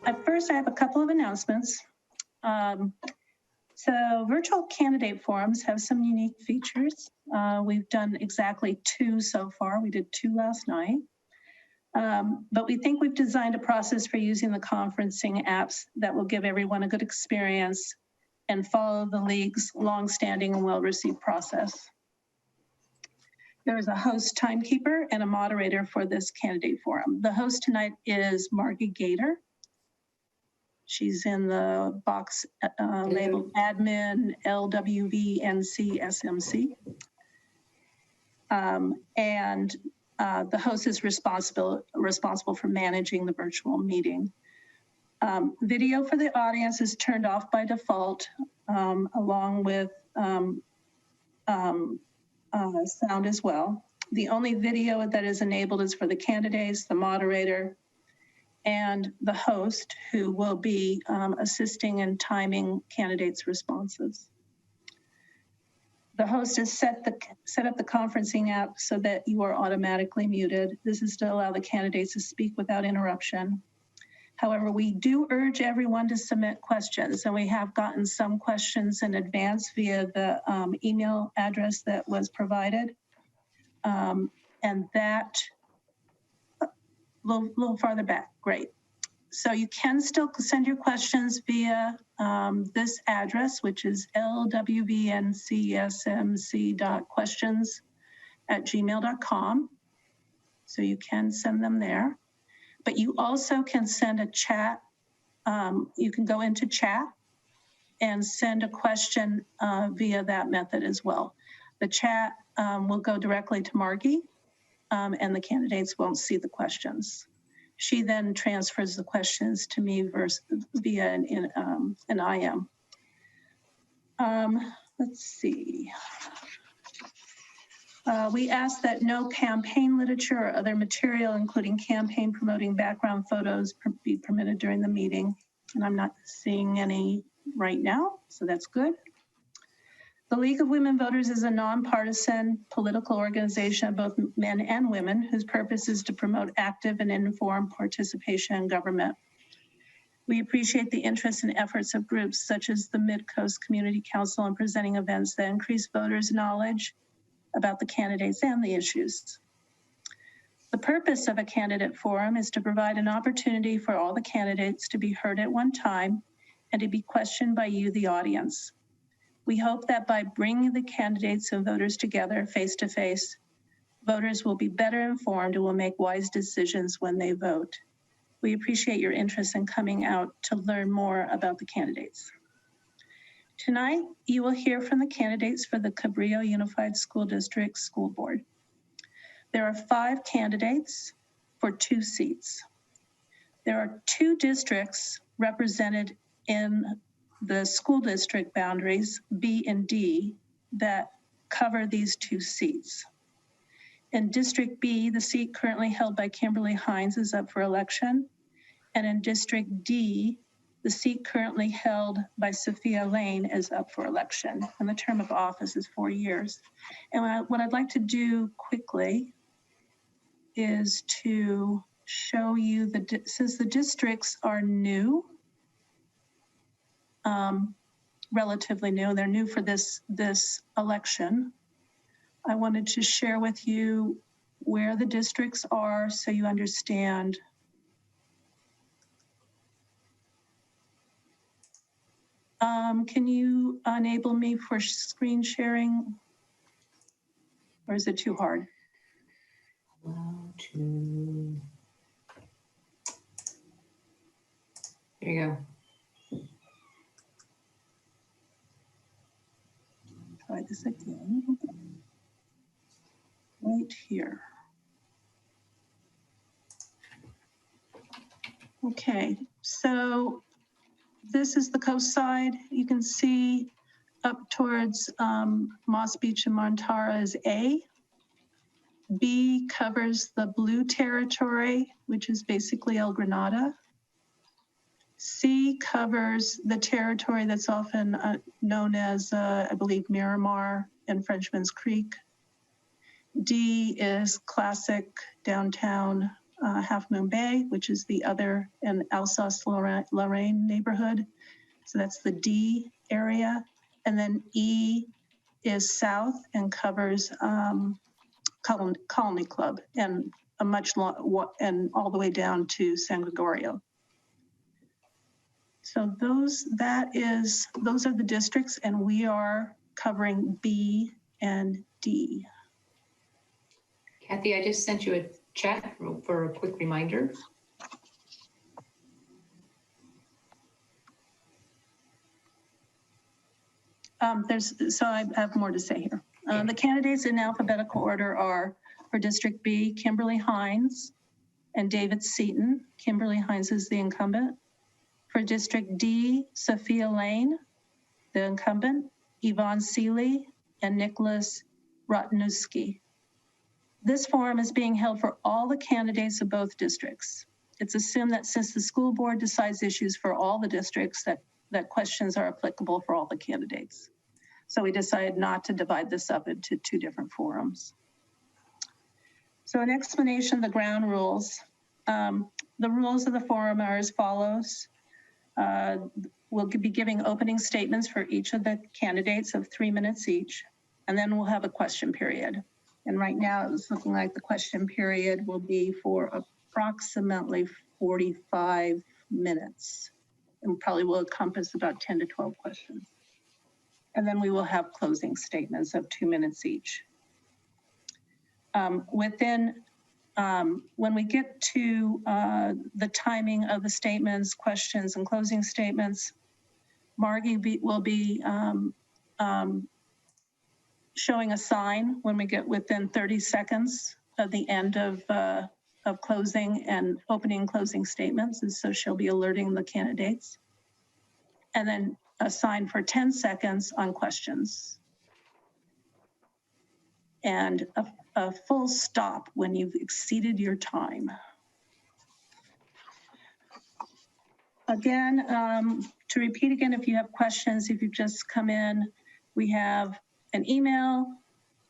At first, I have a couple of announcements. So virtual candidate forums have some unique features. We've done exactly 2 so far. We did 2 last night. But we think we've designed a process for using the conferencing apps that will give everyone a good experience and follow the league's longstanding and well-received process. There is a host timekeeper and a moderator for this candidate forum. The host tonight is Margie Gator. She's in the box labeled admin LWVNCSMC. And the host is responsible for managing the virtual meeting. Video for the audience is turned off by default, along with sound as well. The only video that is enabled is for the candidates, the moderator, and the host, who will be assisting in timing candidates' responses. The host has set up the conferencing app so that you are automatically muted. This is to allow the candidates to speak without interruption. However, we do urge everyone to submit questions, and we have gotten some questions in advance via the email address that was provided. And that, a little farther back, great. So you can still send your questions via this address, which is lwvncsmc.questions@gmail.com. So you can send them there. But you also can send a chat. You can go into chat and send a question via that method as well. The chat will go directly to Margie, and the candidates won't see the questions. She then transfers the questions to me via an IM. Let's see. We ask that no campaign literature or other material, including campaign promoting background photos, be permitted during the meeting. And I'm not seeing any right now, so that's good. The League of Women Voters is a nonpartisan political organization of both men and women whose purpose is to promote active and informed participation in government. We appreciate the interest and efforts of groups such as the Midcoast Community Council in presenting events that increase voters' knowledge about the candidates and the issues. The purpose of a candidate forum is to provide an opportunity for all the candidates to be heard at one time and to be questioned by you, the audience. We hope that by bringing the candidates and voters together face-to-face, voters will be better informed and will make wise decisions when they vote. We appreciate your interest in coming out to learn more about the candidates. Tonight, you will hear from the candidates for the Cabrillo Unified School District School Board. There are 5 candidates for 2 seats. There are 2 districts represented in the school district boundaries, B and D, that cover these 2 seats. In District B, the seat currently held by Kimberly Heinz is up for election. And in District D, the seat currently held by Sophia Lane is up for election, and the term of office is 4 years. And what I'd like to do quickly is to show you, since the districts are new, relatively new, they're new for this election, I wanted to share with you where the districts are so you understand can you enable me for screen sharing, or is it too hard? There you go. Try this again. Right here. Okay, so this is the coast side. You can see up towards Moss Beach and Montara is A. B covers the blue territory, which is basically El Granada. C covers the territory that's often known as, I believe, Miramar and Frenchman's Creek. D is classic downtown Half Moon Bay, which is the other, and Alsace-Lorraine neighborhood. So that's the D area. And then E is south and covers Colony Club and a much and all the way down to San Gregorio. So those are the districts, and we are covering B and D. Kathy, I just sent you a chat for a quick reminder. So I have more to say here. The candidates in alphabetical order are, for District B, Kimberly Heinz and David Seton. Kimberly Heinz is the incumbent. For District D, Sophia Lane, the incumbent, Yvonne Seeley, and Nicholas Rotnewski. This forum is being held for all the candidates of both districts. It's assumed that since the school board decides issues for all the districts, that questions are applicable for all the candidates. So we decided not to divide this up into two different forums. So an explanation of the ground rules. The rules of the forum are as follows. We'll be giving opening statements for each of the candidates of 3 minutes each, and then we'll have a question period. And right now it's looking like the question period will be for approximately 45 minutes and probably will encompass about 10 to 12 questions. And then we will have closing statements of 2 minutes each. When we get to the timing of the statements, questions, and closing statements, Margie will be showing a sign when we get within 30 seconds of the end of closing and opening and closing statements. And so she'll be alerting the candidates. And then a sign for 10 seconds on questions. And a full stop when you've exceeded your time. Again, to repeat again, if you have questions, if you've just come in, we have an email,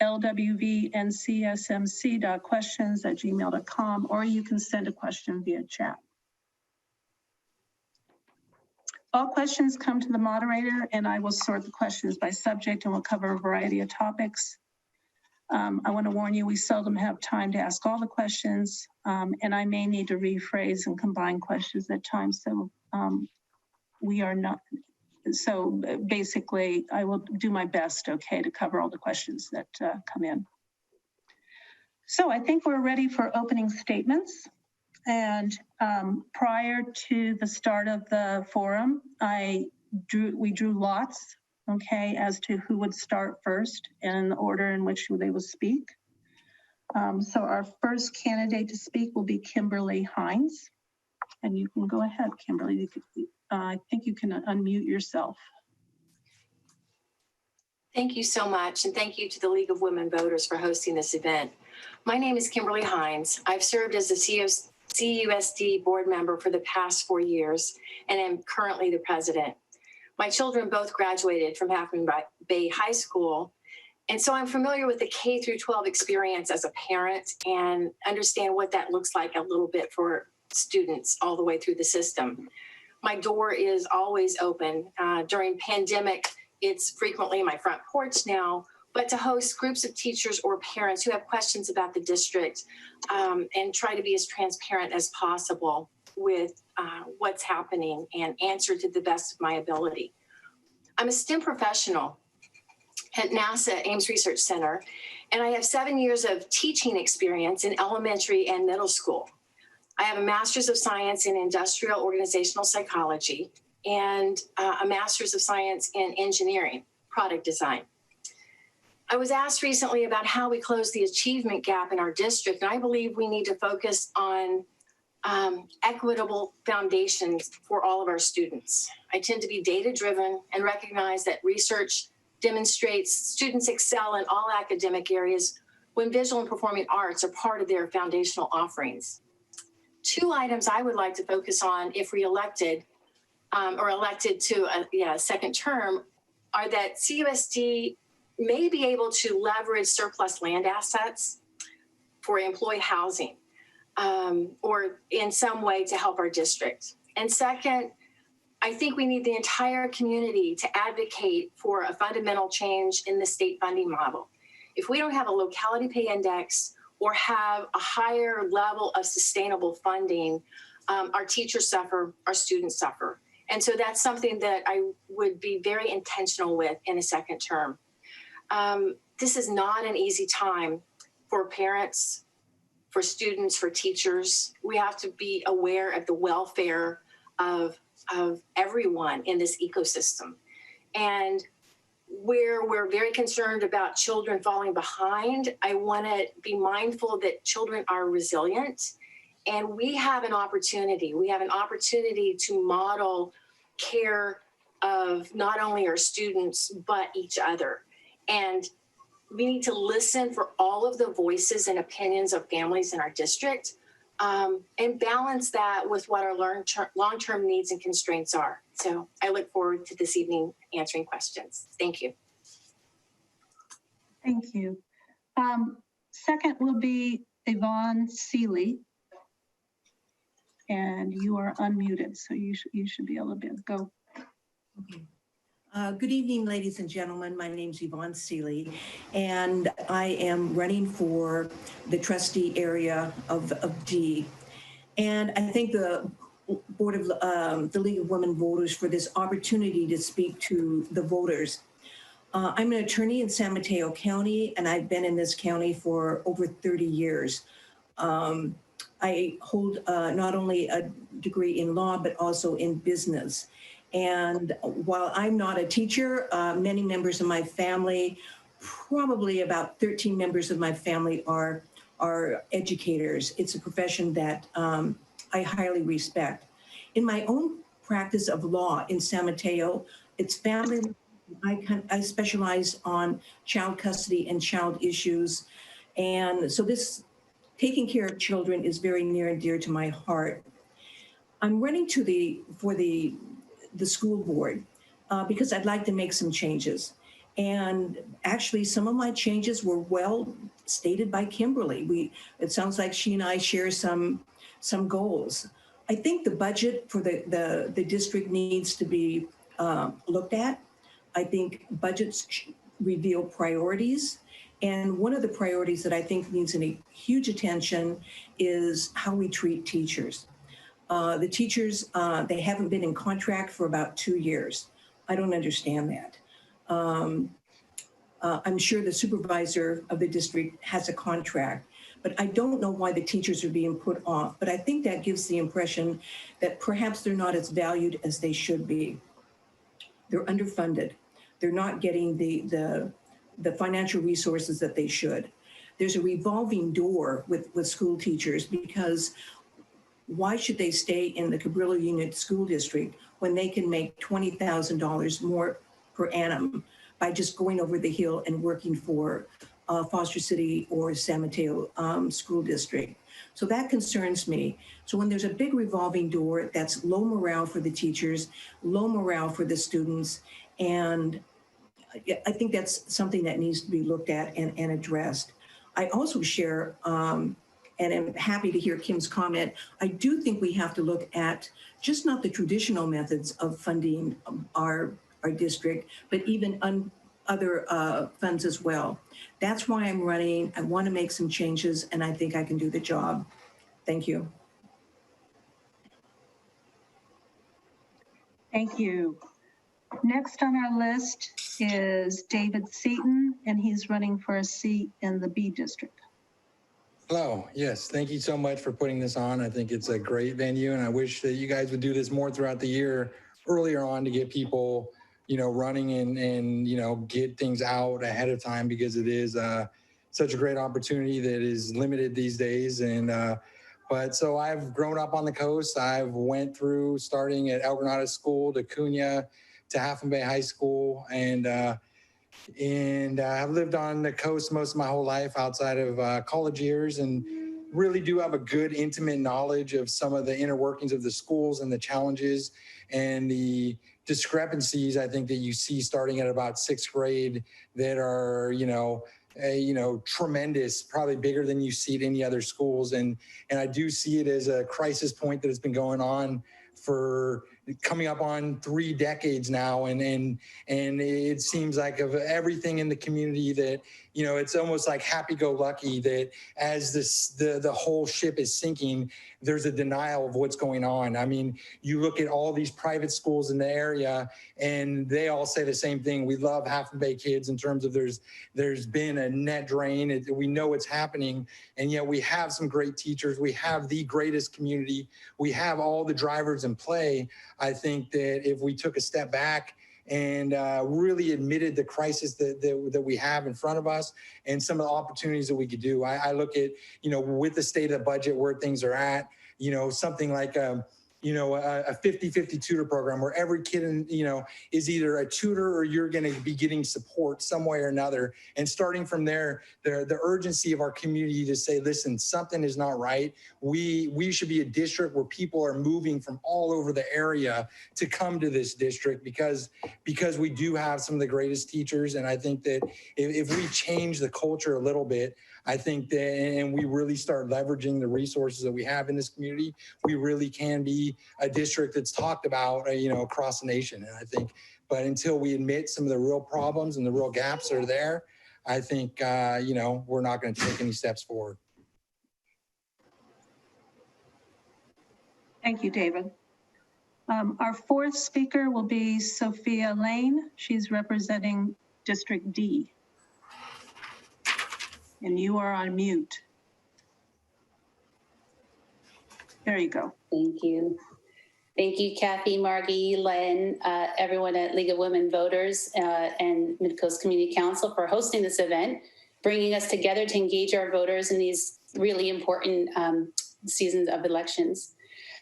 lwvncsmc.questions@gmail.com, or you can send a question via chat. All questions come to the moderator, and I will sort the questions by subject, and we'll cover a variety of topics. I want to warn you, we seldom have time to ask all the questions, and I may need to rephrase and combine questions at times. So we are not, so basically I will do my best, okay, to cover all the questions that come in. So I think we're ready for opening statements. And prior to the start of the forum, we drew lots, okay, as to who would start first and the order in which they will speak. So our first candidate to speak will be Kimberly Heinz. And you can go ahead, Kimberly. I think you can unmute yourself. Thank you so much, and thank you to the League of Women Voters for hosting this event. My name is Kimberly Heinz. I've served as a CUSD board member for the past 4 years, and am currently the president. My children both graduated from Half Moon Bay High School, and so I'm familiar with the K through 12 experience as a parent and understand what that looks like a little bit for students all the way through the system. My door is always open. During pandemic, it's frequently my front porch now, but to host groups of teachers or parents who have questions about the district and try to be as transparent as possible with what's happening and answer to the best of my ability. I'm a STEM professional at NASA Ames Research Center, and I have 7 years of teaching experience in elementary and middle school. I have a Master's of Science in Industrial Organizational Psychology and a Master's of Science in Engineering, Product Design. I was asked recently about how we close the achievement gap in our district, and I believe we need to focus on equitable foundations for all of our students. I tend to be data-driven and recognize that research demonstrates students excel in all academic areas when visual and performing arts are part of their foundational offerings. 2 items I would like to focus on if re-elected or elected to a second term are that CUSD may be able to leverage surplus land assets for employee housing. or in some way to help our district. And second, I think we need the entire community to advocate for a fundamental change in the state funding model. If we don't have a locality pay index or have a higher level of sustainable funding, our teachers suffer, our students suffer. And so that's something that I would be very intentional with in a second term. This is not an easy time for parents, for students, for teachers. We have to be aware of the welfare of everyone in this ecosystem. And where we're very concerned about children falling behind, I want to be mindful that children are resilient. And we have an opportunity. We have an opportunity to model care of not only our students, but each other. And we need to listen for all of the voices and opinions of families in our district, and balance that with what our long-term needs and constraints are. So I look forward to this evening answering questions. Thank you. Thank you. Second will be Yvonne Seeley. And you are unmuted, so you should be able to go. Okay. Good evening, ladies and gentlemen. My name is Yvonne Seeley, and I am running for the trustee area of D. And I thank the Board of the League of Women Voters for this opportunity to speak to the voters. I'm an attorney in San Mateo County, and I've been in this county for over 30 years. I hold not only a degree in law, but also in business. And while I'm not a teacher, many members of my family, probably about 13 members of my family are educators. It's a profession that I highly respect. In my own practice of law in San Mateo, it's family. I specialize on child custody and child issues. And so this taking care of children is very near and dear to my heart. I'm running for the school board because I'd like to make some changes. And actually, some of my changes were well stated by Kimberly. It sounds like she and I share some goals. I think the budget for the district needs to be looked at. I think budgets reveal priorities. And one of the priorities that I think needs a huge attention is how we treat teachers. The teachers, they haven't been in contract for about 2 years. I don't understand that. I'm sure the supervisor of the district has a contract, but I don't know why the teachers are being put off. But I think that gives the impression that perhaps they're not as valued as they should be. They're underfunded. They're not getting the financial resources that they should. There's a revolving door with school teachers, because why should they stay in the Cabrillo Unified School District when they can make $20,000 more per annum by just going over the hill and working for Foster City or San Mateo School District? So that concerns me. So when there's a big revolving door, that's low morale for the teachers, low morale for the students, and I think that's something that needs to be looked at and addressed. I also share, and I'm happy to hear Kim's comment, I do think we have to look at just not the traditional methods of funding our district, but even other funds as well. That's why I'm running. I want to make some changes, and I think I can do the job. Thank you. Thank you. Next on our list is David Seton, and he's running for a seat in the B district. Hello. Yes. Thank you so much for putting this on. I think it's a great venue, and I wish that you guys would do this more throughout the year earlier on to get people, running and get things out ahead of time, because it is such a great opportunity that is limited these days. And but so I've grown up on the coast. I've went through starting at El Granada School to Cunha to Half Moon Bay High School, and I've lived on the coast most of my whole life outside of college years, and really do have a good intimate knowledge of some of the inner workings of the schools and the challenges and the discrepancies I think that you see starting at about 6th grade that are, tremendous, probably bigger than you see at any other schools. And I do see it as a crisis point that has been going on for coming up on 3 decades now. And it seems like of everything in the community that, it's almost like happy-go-lucky that as the whole ship is sinking, there's a denial of what's going on. I mean, you look at all these private schools in the area and they all say the same thing. We love Half Moon Bay kids in terms of there's been a net drain. We know it's happening. And yet we have some great teachers. We have the greatest community. We have all the drivers in play. I think that if we took a step back and really admitted the crisis that we have in front of us and some of the opportunities that we could do. I look at, with the state of the budget, where things are at, something like a 50-50 tutor program where every kid is either a tutor or you're going to be getting support some way or another. And starting from there, the urgency of our community to say, listen, something is not right. We should be a district where people are moving from all over the area to come to this district because we do have some of the greatest teachers. And I think that if we change the culture a little bit, I think that, and we really start leveraging the resources that we have in this community, we really can be a district that's talked about, across the nation. And I think, but until we admit some of the real problems and the real gaps that are there, I think, we're not going to take any steps forward. Thank you, David. Our 4th speaker will be Sophia Lane. She's representing District D. And you are on mute. There you go. Thank you. Thank you, Kathy, Margie, Len, everyone at League of Women Voters and Midcoast Community Council for hosting this event, bringing us together to engage our voters in these really important seasons of elections.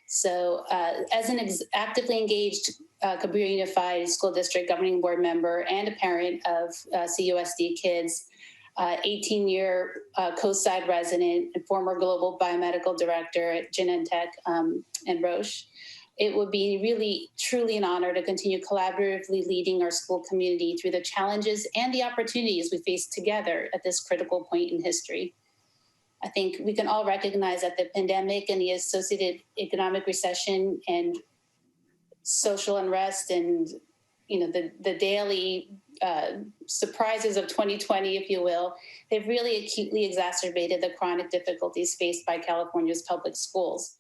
So as an actively engaged Cabrillo Unified School District governing board member and a parent of CUSD kids, 18-year Coastside resident and former global biomedical director at Genentech and Roche. It would be really, truly an honor to continue collaboratively leading our school community through the challenges and the opportunities we face together at this critical point in history. I think we can all recognize that the pandemic and the associated economic recession and social unrest and the daily surprises of 2020, if you will, they've really acutely exacerbated the chronic difficulties faced by California's public schools.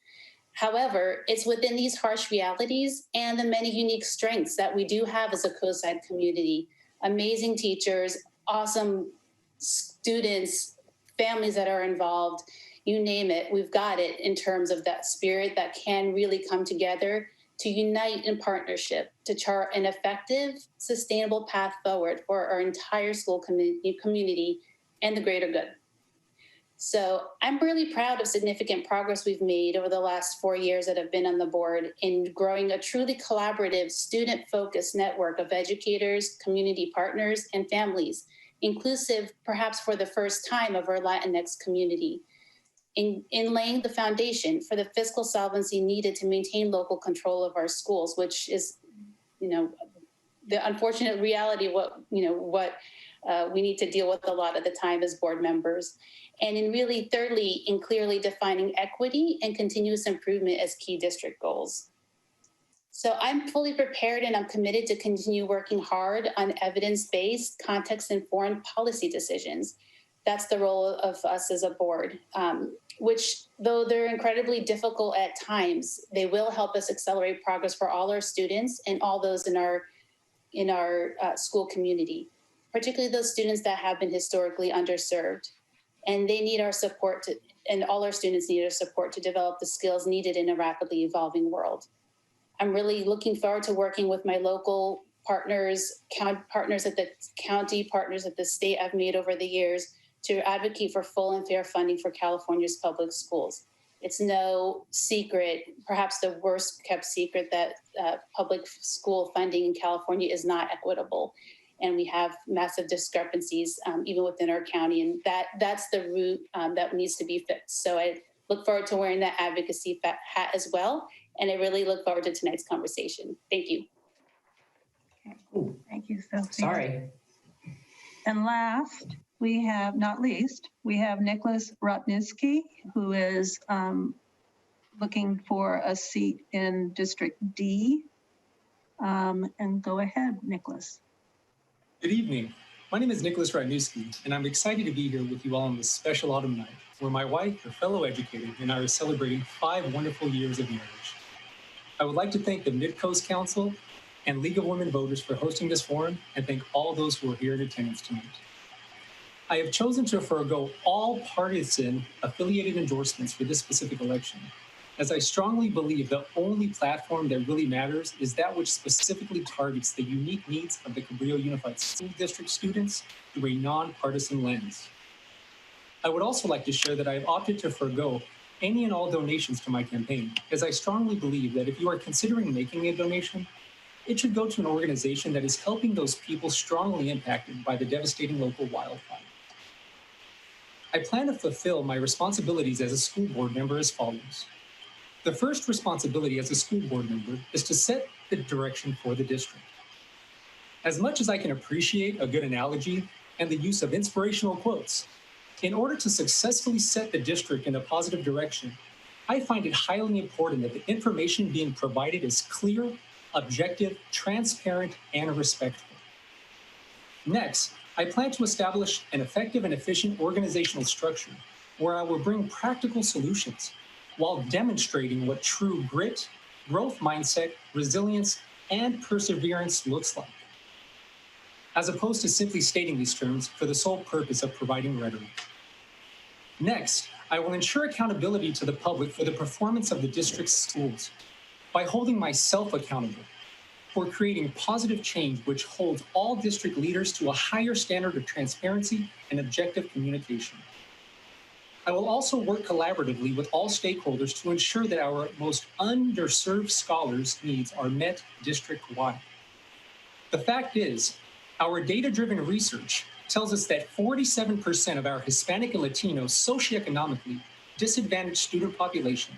However, it's within these harsh realities and the many unique strengths that we do have as a Coastside community. Amazing teachers, awesome students, families that are involved, you name it, we've got it in terms of that spirit that can really come together to unite in partnership to chart an effective, sustainable path forward for our entire school community and the greater good. So I'm really proud of significant progress we've made over the last 4 years that I've been on the board in growing a truly collaborative, student-focused network of educators, community partners, and families, inclusive, perhaps for the first time, of our Latinx community. In laying the foundation for the fiscal solvency needed to maintain local control of our schools, which is, the unfortunate reality of what we need to deal with a lot of the time as board members. And in really, thirdly, in clearly defining equity and continuous improvement as key district goals. So I'm fully prepared and I'm committed to continue working hard on evidence-based, context-informed policy decisions. That's the role of us as a board, which, though they're incredibly difficult at times, they will help us accelerate progress for all our students and all those in our school community, particularly those students that have been historically underserved. And they need our support and all our students need our support to develop the skills needed in a rapidly evolving world. I'm really looking forward to working with my local partners, partners at the county, partners at the state I've made over the years to advocate for full and fair funding for California's public schools. It's no secret, perhaps the worst kept secret, that public school funding in California is not equitable. And we have massive discrepancies even within our county. And that's the root that needs to be fixed. So I look forward to wearing that advocacy hat as well. And I really look forward to tonight's conversation. Thank you. Okay. Thank you, Sophie. Sorry. And last, we have, not least, we have Nicholas Rotniski, who is looking for a seat in District D. And go ahead, Nicholas. Good evening. My name is Nicholas Radnewski, and I'm excited to be here with you all on this special autumn night, where my wife, a fellow educator, and I are celebrating 5 wonderful years of marriage. I would like to thank the Midcoast Council and League of Women Voters for hosting this forum, and thank all those who are here in attendance tonight. I have chosen to forego all partisan affiliated endorsements for this specific election, as I strongly believe the only platform that really matters is that which specifically targets the unique needs of the Cabrillo Unified School District students through a nonpartisan lens. I would also like to share that I have opted to forego any and all donations to my campaign, as I strongly believe that if you are considering making a donation, it should go to an organization that is helping those people strongly impacted by the devastating local wildfire. I plan to fulfill my responsibilities as a school board member as follows. The first responsibility as a school board member is to set the direction for the district. As much as I can appreciate a good analogy and the use of inspirational quotes, in order to successfully set the district in a positive direction, I find it highly important that the information being provided is clear, objective, transparent, and respectful. Next, I plan to establish an effective and efficient organizational structure where I will bring practical solutions while demonstrating what true grit, growth mindset, resilience, and perseverance looks like, as opposed to simply stating these terms for the sole purpose of providing rhetoric. Next, I will ensure accountability to the public for the performance of the district's schools by holding myself accountable for creating positive change which holds all district leaders to a higher standard of transparency and objective communication. I will also work collaboratively with all stakeholders to ensure that our most underserved scholars' needs are met district-wide. The fact is, our data-driven research tells us that 47% of our Hispanic and Latino socioeconomically disadvantaged student population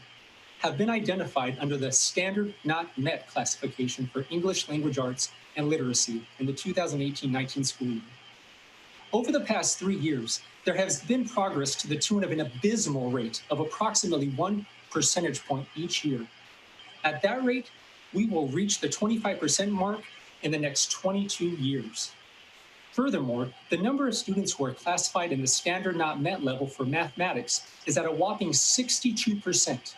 have been identified under the Standard Not Met classification for English language arts and literacy in the 2018-19 school year. Over the past 3 years, there has been progress to the tune of an abysmal rate of approximately 1 percentage point each year. At that rate, we will reach the 25% mark in the next 22 years. Furthermore, the number of students who are classified in the Standard Not Met level for mathematics is at a whopping 62%,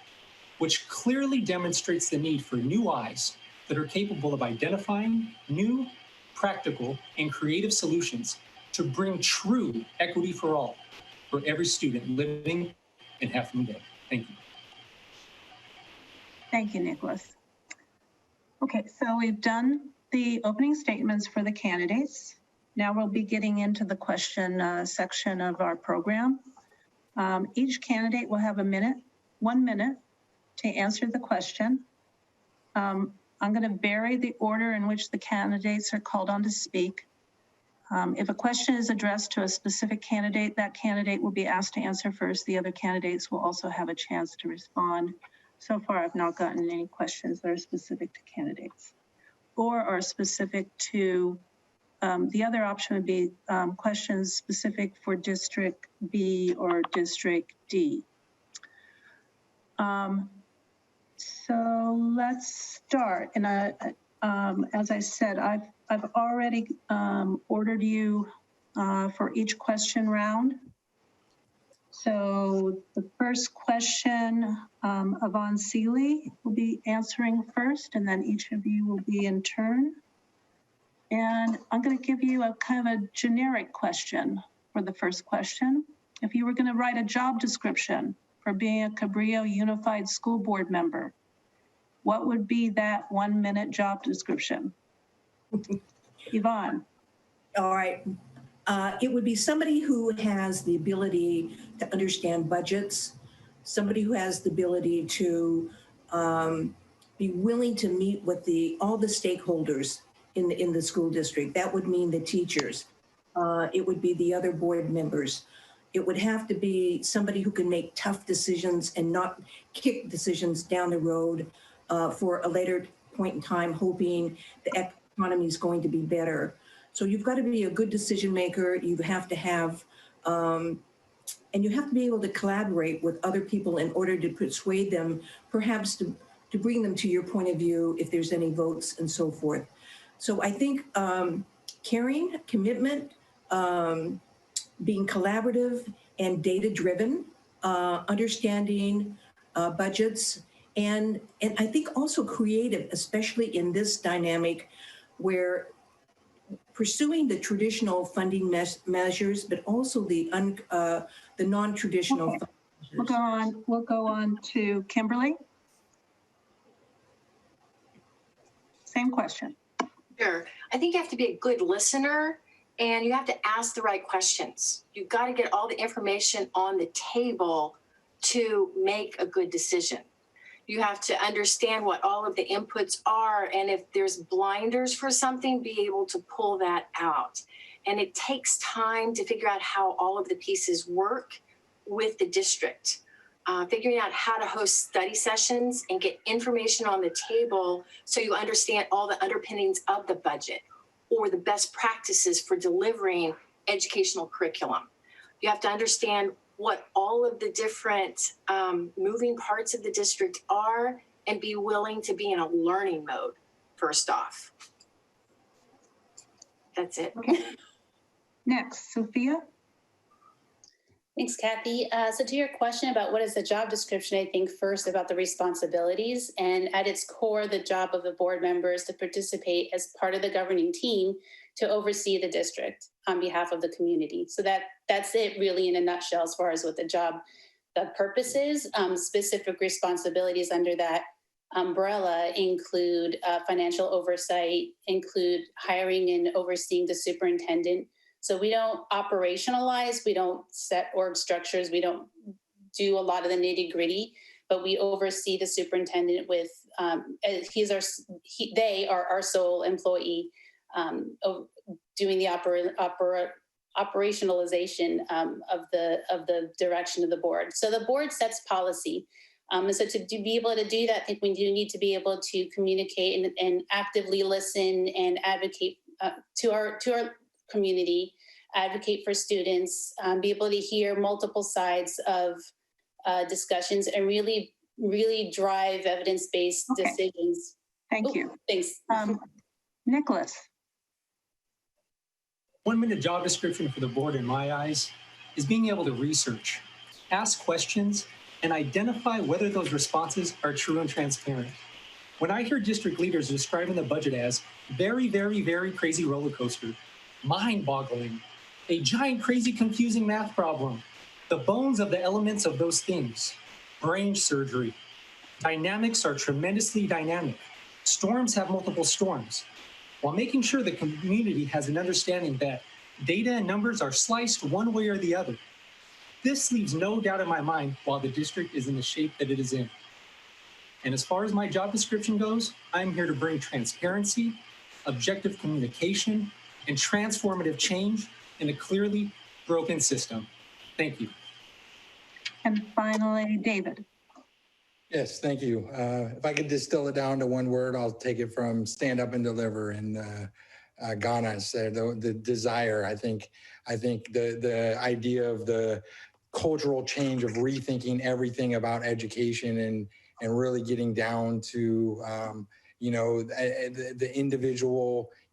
which clearly demonstrates the need for new eyes that are capable of identifying new, practical, and creative solutions to bring true equity for all, for every student living in Half Moon Bay. Thank you. Thank you, Nicholas. Okay, so we've done the opening statements for the candidates. Now we'll be getting into the question section of our program. Each candidate will have 1 minute to answer the question. I'm going to vary the order in which the candidates are called on to speak. If a question is addressed to a specific candidate, that candidate will be asked to answer first. The other candidates will also have a chance to respond. So far, I've not gotten any questions that are specific to candidates or are specific to, the other option would be questions specific for District B or District D. So let's start. And as I said, I've already ordered you for each question round. So the first question, Yvonne Seeley will be answering first, and then each of you will be in turn. And I'm going to give you a kind of a generic question for the first question. If you were going to write a job description for being a Cabrillo Unified School Board member, what would be that 1 minute job description? Yvonne. All right. It would be somebody who has the ability to understand budgets, somebody who has the ability to be willing to meet with all the stakeholders in the school district. That would mean the teachers. It would be the other board members. It would have to be somebody who can make tough decisions and not kick decisions down the road for a later point in time, hoping the economy is going to be better. So you've got to be a good decision maker. You have to have, and you have to be able to collaborate with other people in order to persuade them, perhaps to bring them to your point of view if there's any votes and so forth. So I think caring, commitment, being collaborative and data-driven, understanding budgets, and I think also creative, especially in this dynamic where pursuing the traditional funding measures, but also the non-traditional Okay. funding measures. We'll go on to Kimberly. Same question. Sure. I think you have to be a good listener and you have to ask the right questions. You've got to get all the information on the table to make a good decision. You have to understand what all of the inputs are, and if there's blinders for something, be able to pull that out. And it takes time to figure out how all of the pieces work with the district. Figuring out how to host study sessions and get information on the table so you understand all the underpinnings of the budget or the best practices for delivering educational curriculum. You have to understand what all of the different moving parts of the district are and be willing to be in a learning mode, first off. That's it. Okay. Next, Sophia. Thanks, Kathy. So to your question about what is the job description, I think first about the responsibilities, and at its core, the job of the board members to participate as part of the governing team to oversee the district on behalf of the community. So that's it really in a nutshell as far as what the purpose is. Specific responsibilities under that umbrella include financial oversight, include hiring and overseeing the superintendent. So we don't operationalize, we don't set org structures, we don't do a lot of the nitty gritty, but we oversee the superintendent with, they are our sole employee doing the operationalization of the direction of the board. So the board sets policy. And so to be able to do that, I think we do need to be able to communicate and actively listen and advocate to our community, advocate for students, be able to hear multiple sides of discussions and really drive evidence-based decisions. Thank you. Thanks. Nicholas. 1 minute job description for the board in my eyes is being able to research, ask questions, and identify whether those responses are true and transparent. When I hear district leaders describing the budget as very, very, very crazy roller coaster, mind-boggling, a giant, crazy, confusing math problem, the bones of the elements of those things, brain surgery, dynamics are tremendously dynamic. Storms have multiple storms, while making sure the community has an understanding that data and numbers are sliced one way or the other. This leaves no doubt in my mind why the district is in the shape that it is in. And as far as my job description goes, I'm here to bring transparency, objective communication, and transformative change in a clearly broken system. Thank you. And finally, David. Yes, thank you. If I could distill it down to one word, I'll take it from stand up and deliver. And Ghana said the desire. I think the idea of the cultural change of rethinking everything about education and really getting down to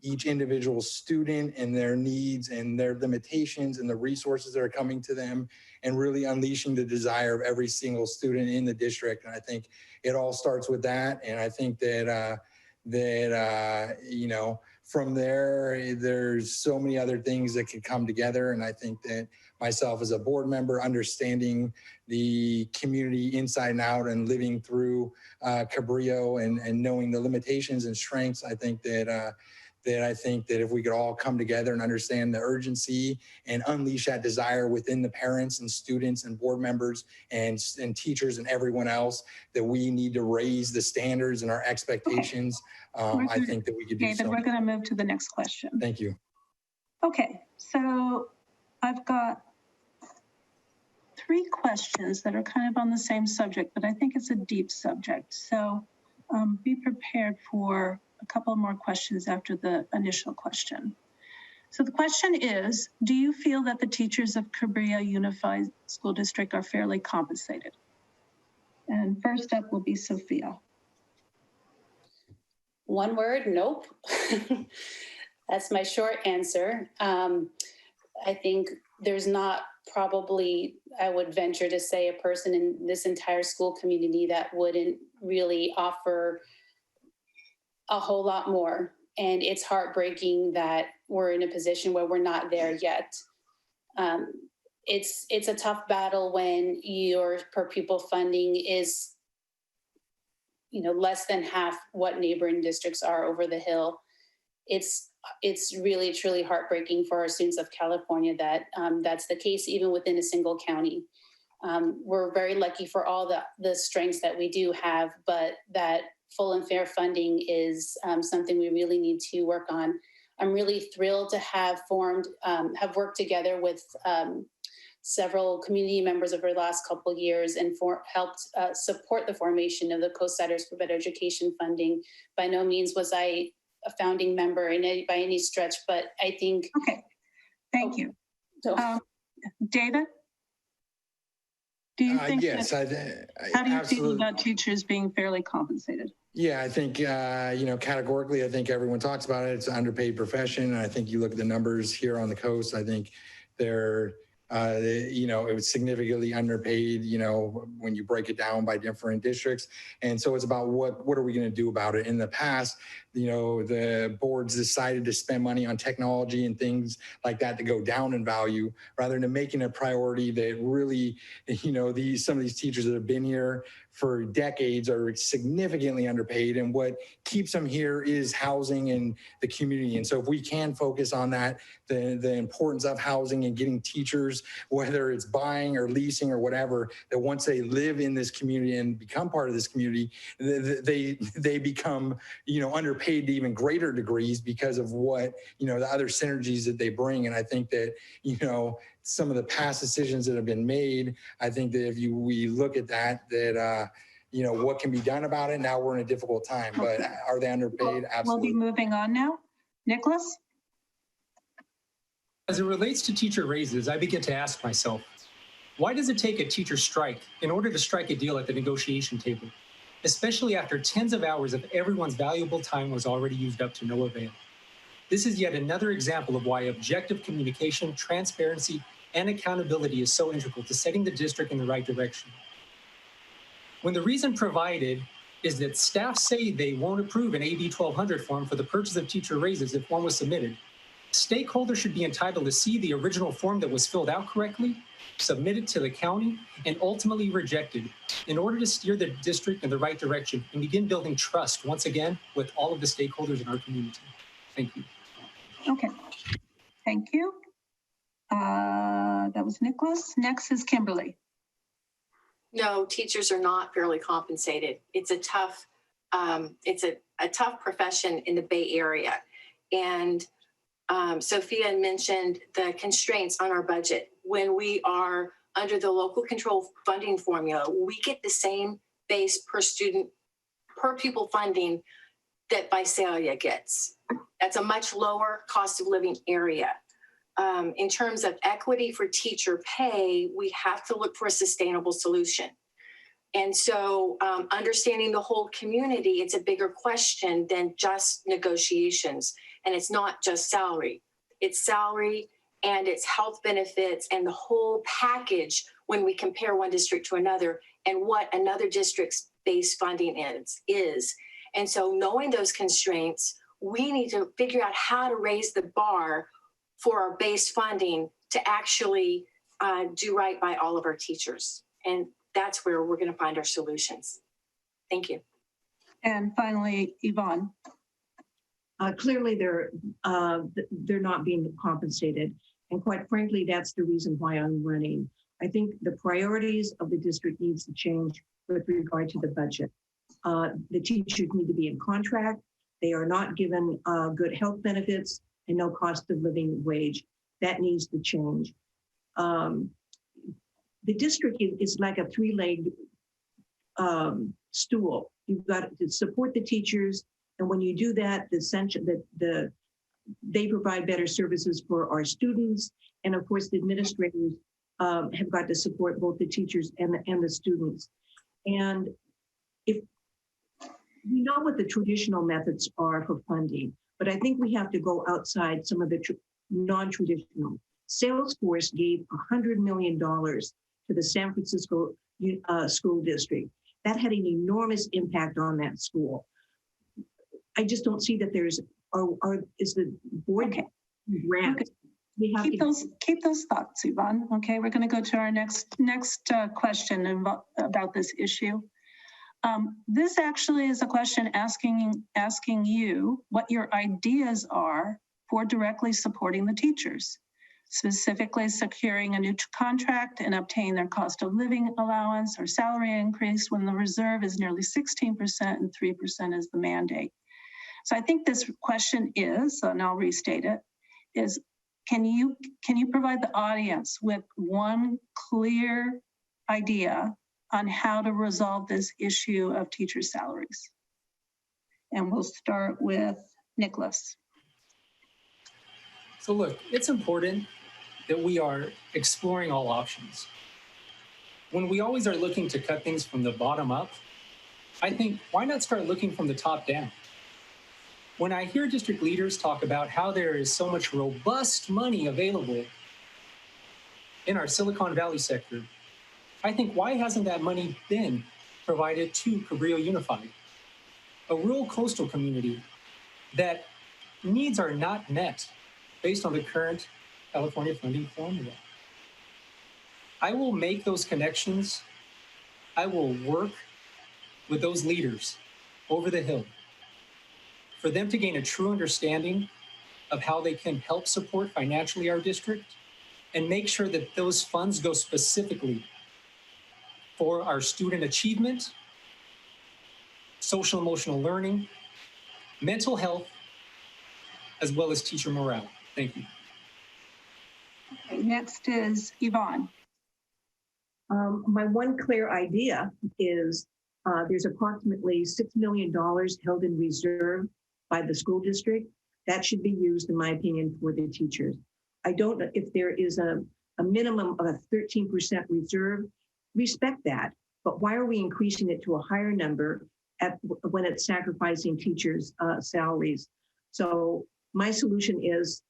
each individual student and their needs and their limitations and the resources that are coming to them, and really unleashing the desire of every single student in the district. And I think it all starts with that. And I think that from there, there's so many other things that could come together. And I think that myself as a board member, understanding the community inside and out and living through Cabrillo and knowing the limitations and strengths, I think that if we could all come together and understand the urgency and unleash that desire within the parents and students and board members and teachers and everyone else, that we need to raise the standards and our expectations. I think that we could do David, so. we're going to move to the next question. Thank you. Okay, so I've got 3 questions that are kind of on the same subject, but I think it's a deep subject. So be prepared for a couple more questions after the initial question. So the question is, do you feel that the teachers of Cabrillo Unified School District are fairly compensated? And first up will be Sophia. One word, nope. That's my short answer. I think there's not probably, I would venture to say, a person in this entire school community that wouldn't really offer a whole lot more. And it's heartbreaking that we're in a position where we're not there yet. It's a tough battle when your per pupil funding is, less than half what neighboring districts are over the hill. It's really, truly heartbreaking for our students of California that that's the case even within a single county. We're very lucky for all the strengths that we do have, but that full and fair funding is something we really need to work on. I'm really thrilled to have worked together with several community members over the last couple of years and helped support the formation of the Co-Siders for Better Education funding. By no means was I a founding member by any stretch, but I think. Okay, thank you. So, David? Do you think yes, how do you feel about teachers being fairly compensated? Yeah, I think, categorically, I think everyone talks about it. It's an underpaid profession. And I think you look at the numbers here on the coast, I think they're, it was significantly underpaid, when you break it down by different districts. And so it's about what are we going to do about it? In the past, the boards decided to spend money on technology and things like that to go down in value rather than making a priority that really, some of these teachers that have been here for decades are significantly underpaid. And what keeps them here is housing and the community. And so if we can focus on that, the importance of housing and getting teachers, whether it's buying or leasing or whatever, that once they live in this community and become part of this community, they become, underpaid to even greater degrees because of what, the other synergies that they bring. And I think that, some of the past decisions that have been made, I think that if we look at that, what can be done about it? Now we're in a difficult time, but are they underpaid? Absolutely. We'll be moving on now. Nicholas? As it relates to teacher raises, I begin to ask myself, why does it take a teacher strike in order to strike a deal at the negotiation table, especially after tens of hours of everyone's valuable time was already used up to no avail? This is yet another example of why objective communication, transparency, and accountability is so integral to setting the district in the right direction. When the reason provided is that staff say they won't approve an AB 1200 form for the purchase of teacher raises if one was submitted, stakeholders should be entitled to see the original form that was filled out correctly, submitted to the county, and ultimately rejected in order to steer the district in the right direction and begin building trust once again with all of the stakeholders in our community. Thank you. Okay, thank you. That was Nicholas. Next is Kimberly. No, teachers are not fairly compensated. It's a tough profession in the Bay Area. And Sophia mentioned the constraints on our budget. When we are under the local control funding formula, we get the same base per pupil funding that Visalia gets. That's a much lower cost of living area. In terms of equity for teacher pay, we have to look for a sustainable solution. And so understanding the whole community, it's a bigger question than just negotiations. And it's not just salary. It's salary and it's health benefits and the whole package when we compare one district to another and what another district's base funding is. And so knowing those constraints, we need to figure out how to raise the bar for our base funding to actually do right by all of our teachers. And that's where we're going to find our solutions. Thank you. And finally, Yvonne. Clearly, they're not being compensated. And quite frankly, that's the reason why I'm running. I think the priorities of the district needs to change with regard to the budget. The teachers need to be in contract. They are not given good health benefits and no cost of living wage. That needs to change. The district is like a three-legged stool. You've got to support the teachers, and when you do that, the they provide better services for our students. And of course, the administrators have got to support both the teachers and the students. And if we know what the traditional methods are for funding, but I think we have to go outside some of the non-traditional. Salesforce gave $100 million to the San Francisco School District. That had an enormous impact on that school. I just don't see that there's, is the board grant. Okay. We have Keep those thoughts, Yvonne. Okay, we're going to go to our next question about this issue. This actually is a question asking you what your ideas are for directly supporting the teachers, specifically securing a new contract and obtaining their cost of living allowance or salary increase when the reserve is nearly 16% and 3% is the mandate. So I think this question is, and I'll restate it, is can you provide the audience with one clear idea on how to resolve this issue of teacher salaries? And we'll start with Nicholas. So look, it's important that we are exploring all options. When we always are looking to cut things from the bottom up, I think, why not start looking from the top down? When I hear district leaders talk about how there is so much robust money available in our Silicon Valley sector, I think, why hasn't that money been provided to Cabrillo Unified, a rural coastal community that needs are not met based on the current California funding formula? I will make those connections. I will work with those leaders over the hill for them to gain a true understanding of how they can help support financially our district and make sure that those funds go specifically for our student achievement, social emotional learning, mental health, as well as teacher morale. Thank you. Okay, next is Yvonne. My one clear idea is there's approximately $6 million held in reserve by the school district. That should be used, in my opinion, for the teachers. I don't know if there is a minimum of a 13% reserve. Respect that, but why are we increasing it to a higher number when it's sacrificing teachers' salaries? So my solution is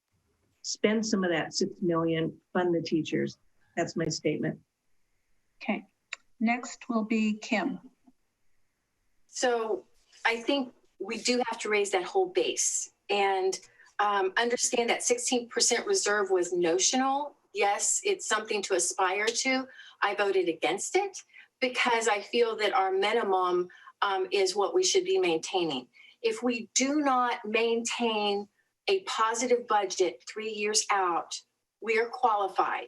spend some of that $6 million, fund the teachers. That's my statement. Okay, next will be Kim. So I think we do have to raise that whole base and understand that 16% reserve was notional. Yes, it's something to aspire to. I voted against it because I feel that our minimum is what we should be maintaining. If we do not maintain a positive budget 3 years out, we are qualified.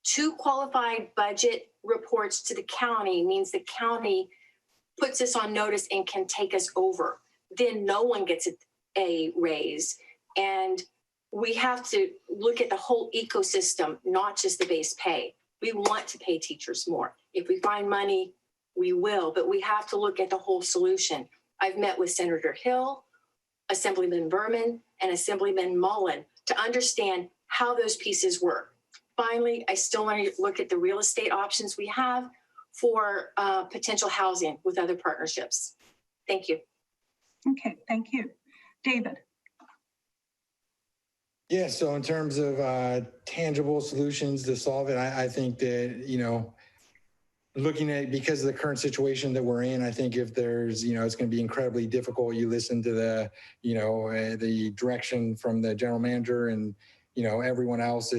2 qualified budget reports to the county means the county puts us on notice and can take us over. Then no one gets a raise. And we have to look at the whole ecosystem, not just the base pay. We want to pay teachers more. If we find money, we will, but we have to look at the whole solution. I've met with Senator Hill, Assemblyman Berman, and Assemblyman Mullen to understand how those pieces work. Finally, I still want to look at the real estate options we have for potential housing with other partnerships. Thank you. Okay, thank you. David. Yeah, so in terms of tangible solutions to solve it, I think that, looking at, because of the current situation that we're in, I think if there's, it's going to be incredibly difficult. You listen to the, the direction from the general manager and, everyone else,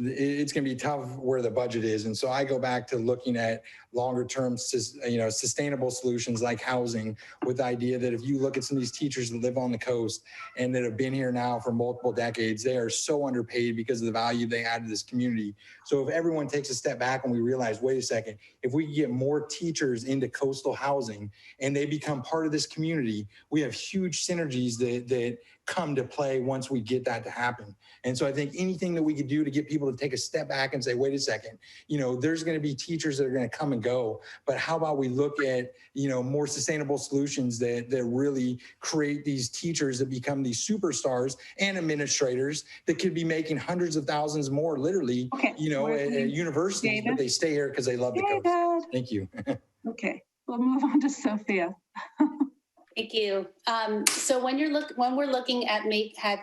it's going to be tough where the budget is. And so I go back to looking at longer term, sustainable solutions like housing, with the idea that if you look at some of these teachers that live on the coast and that have been here now for multiple decades, they are so underpaid because of the value they add to this community. So if everyone takes a step back and we realize, wait a second, if we get more teachers into coastal housing and they become part of this community, we have huge synergies that come to play once we get that to happen. And so I think anything that we could do to get people to take a step back and say, wait a second, there's going to be teachers that are going to come and go, but how about we look at, more sustainable solutions that really create these teachers that become these superstars and administrators that could be making hundreds of thousands more literally, at universities, but they stay here because they love the coast. Thank you. Okay, we'll move on to Sophia. Thank you. So when we're looking at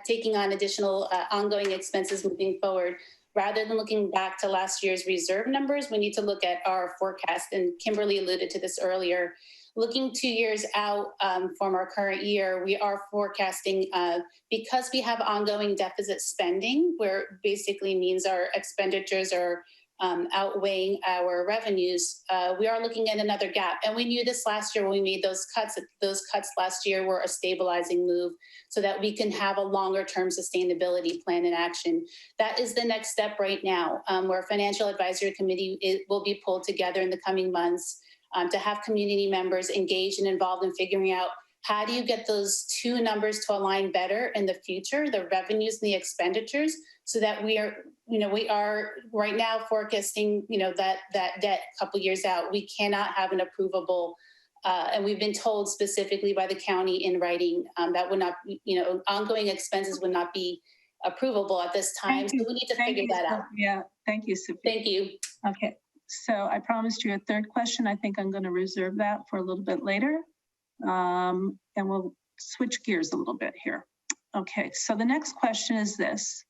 taking on additional ongoing expenses moving forward, rather than looking back to last year's reserve numbers, we need to look at our forecast. And Kimberly alluded to this earlier. Looking 2 years out from our current year, we are forecasting, because we have ongoing deficit spending, where basically means our expenditures are outweighing our revenues, we are looking at another gap. And we knew this last year when we made those cuts. Those cuts last year were a stabilizing move so that we can have a longer term sustainability plan in action. That is the next step right now, where Financial Advisory Committee will be pulled together in the coming months to have community members engaged and involved in figuring out how do you get those two numbers to align better in the future, the revenues and the expenditures, so that we are right now forecasting, that debt a couple years out. We cannot have an approvable, and we've been told specifically by the county in writing that would not, ongoing expenses would not be approvable at this time. So we need to figure that out. Yeah, thank you, Sophia. Thank you. Okay, so I promised you a third question. I think I'm going to reserve that for a little bit later. And we'll switch gears a little bit here. Okay, so the next question is this.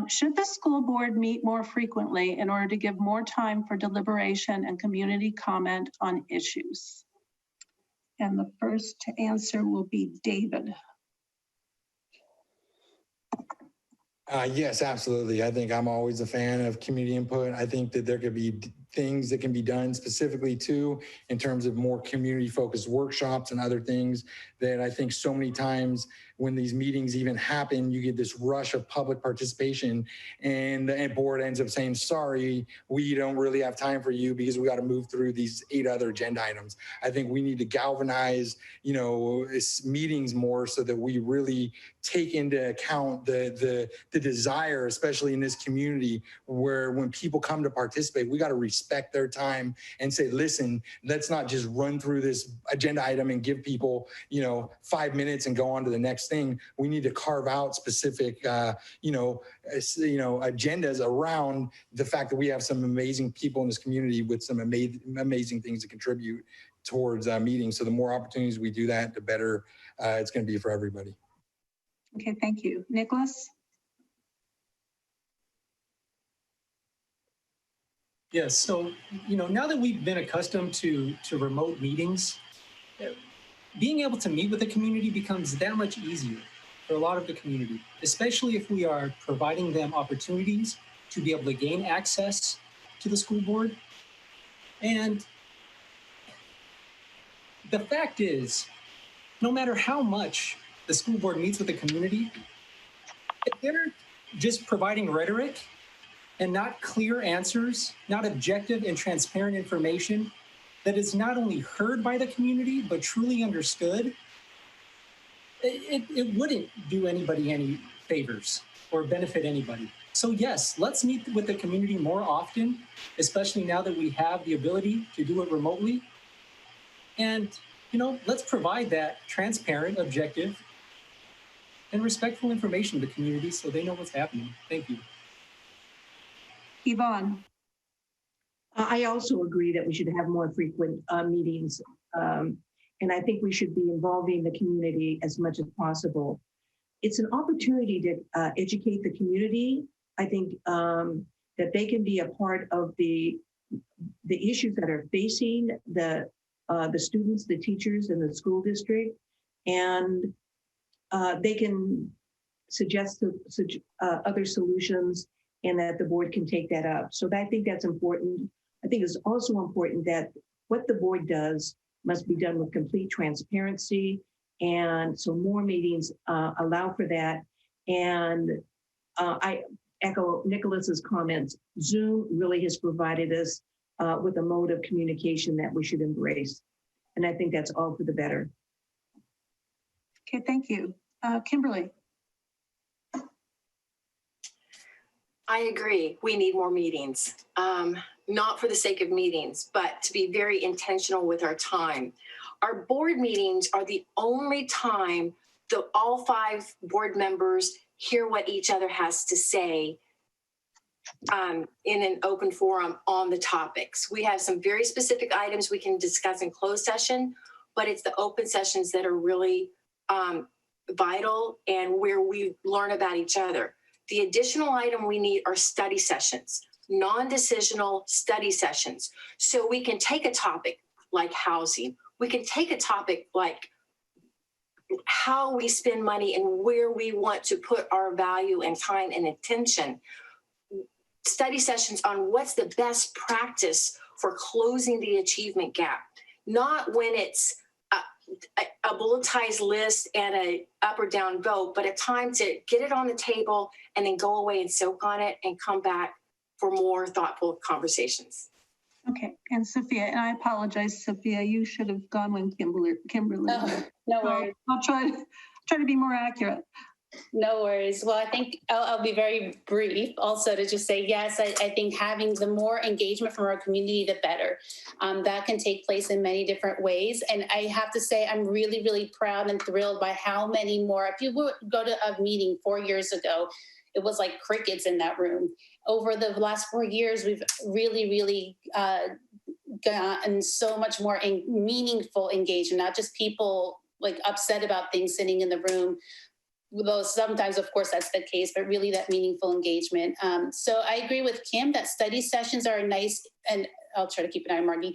Should the school board meet more frequently in order to give more time for deliberation and community comment on issues? And the first to answer will be David. Yes, absolutely. I think I'm always a fan of community input. I think that there could be things that can be done specifically too, in terms of more community focused workshops and other things that I think so many times when these meetings even happen, you get this rush of public participation and the board ends up saying, sorry, we don't really have time for you because we got to move through these 8 other agenda items. I think we need to galvanize, meetings more so that we really take into account the desire, especially in this community, where when people come to participate, we got to respect their time and say, listen, let's not just run through this agenda item and give people, 5 minutes and go on to the next thing. We need to carve out specific, agendas around the fact that we have some amazing people in this community with some amazing things to contribute towards meetings. So the more opportunities we do that, the better it's going to be for everybody. Okay, thank you. Nicholas? Yes, so, now that we've been accustomed to remote meetings, being able to meet with the community becomes that much easier for a lot of the community, especially if we are providing them opportunities to be able to gain access to the school board. And the fact is, no matter how much the school board meets with the community, if they're just providing rhetoric and not clear answers, not objective and transparent information that is not only heard by the community, but truly understood, it wouldn't do anybody any favors or benefit anybody. So yes, let's meet with the community more often, especially now that we have the ability to do it remotely. And, let's provide that transparent, objective, and respectful information to the community so they know what's happening. Thank you. Yvonne? I also agree that we should have more frequent meetings. And I think we should be involving the community as much as possible. It's an opportunity to educate the community. I think that they can be a part of the issues that are facing the students, the teachers, and the school district. And they can suggest other solutions and that the board can take that up. So I think that's important. I think it's also important that what the board does must be done with complete transparency. And so more meetings allow for that. And I echo Nicholas's comments. Zoom really has provided us with a mode of communication that we should embrace. And I think that's all for the better. Okay, thank you. Kimberly. I agree. We need more meetings, not for the sake of meetings, but to be very intentional with our time. Our board meetings are the only time that all 5 board members hear what each other has to say in an open forum on the topics. We have some very specific items we can discuss in closed session, but it's the open sessions that are really vital and where we learn about each other. The additional item we need are study sessions, non-decisional study sessions. So we can take a topic like housing. We can take a topic like how we spend money and where we want to put our value and time and attention. Study sessions on what's the best practice for closing the achievement gap, not when it's a bulletized list and a up or down vote, but a time to get it on the table and then go away and soak on it and come back for more thoughtful conversations. Okay, and Sophia, and I apologize, Sophia, you should have gone when Kimberly. No worries. I'll try to be more accurate. No worries. Well, I think I'll be very brief also to just say, yes, I think having the more engagement from our community, the better. That can take place in many different ways. And I have to say, I'm really, really proud and thrilled by how many more, if you would go to a meeting 4 years ago, it was like crickets in that room. Over the last 4 years, we've really, really gotten so much more meaningful engagement, not just people like upset about things sitting in the room, though sometimes, of course, that's the case, but really that meaningful engagement. So I agree with Kim that study sessions are nice, and I'll try to keep an eye on Margie.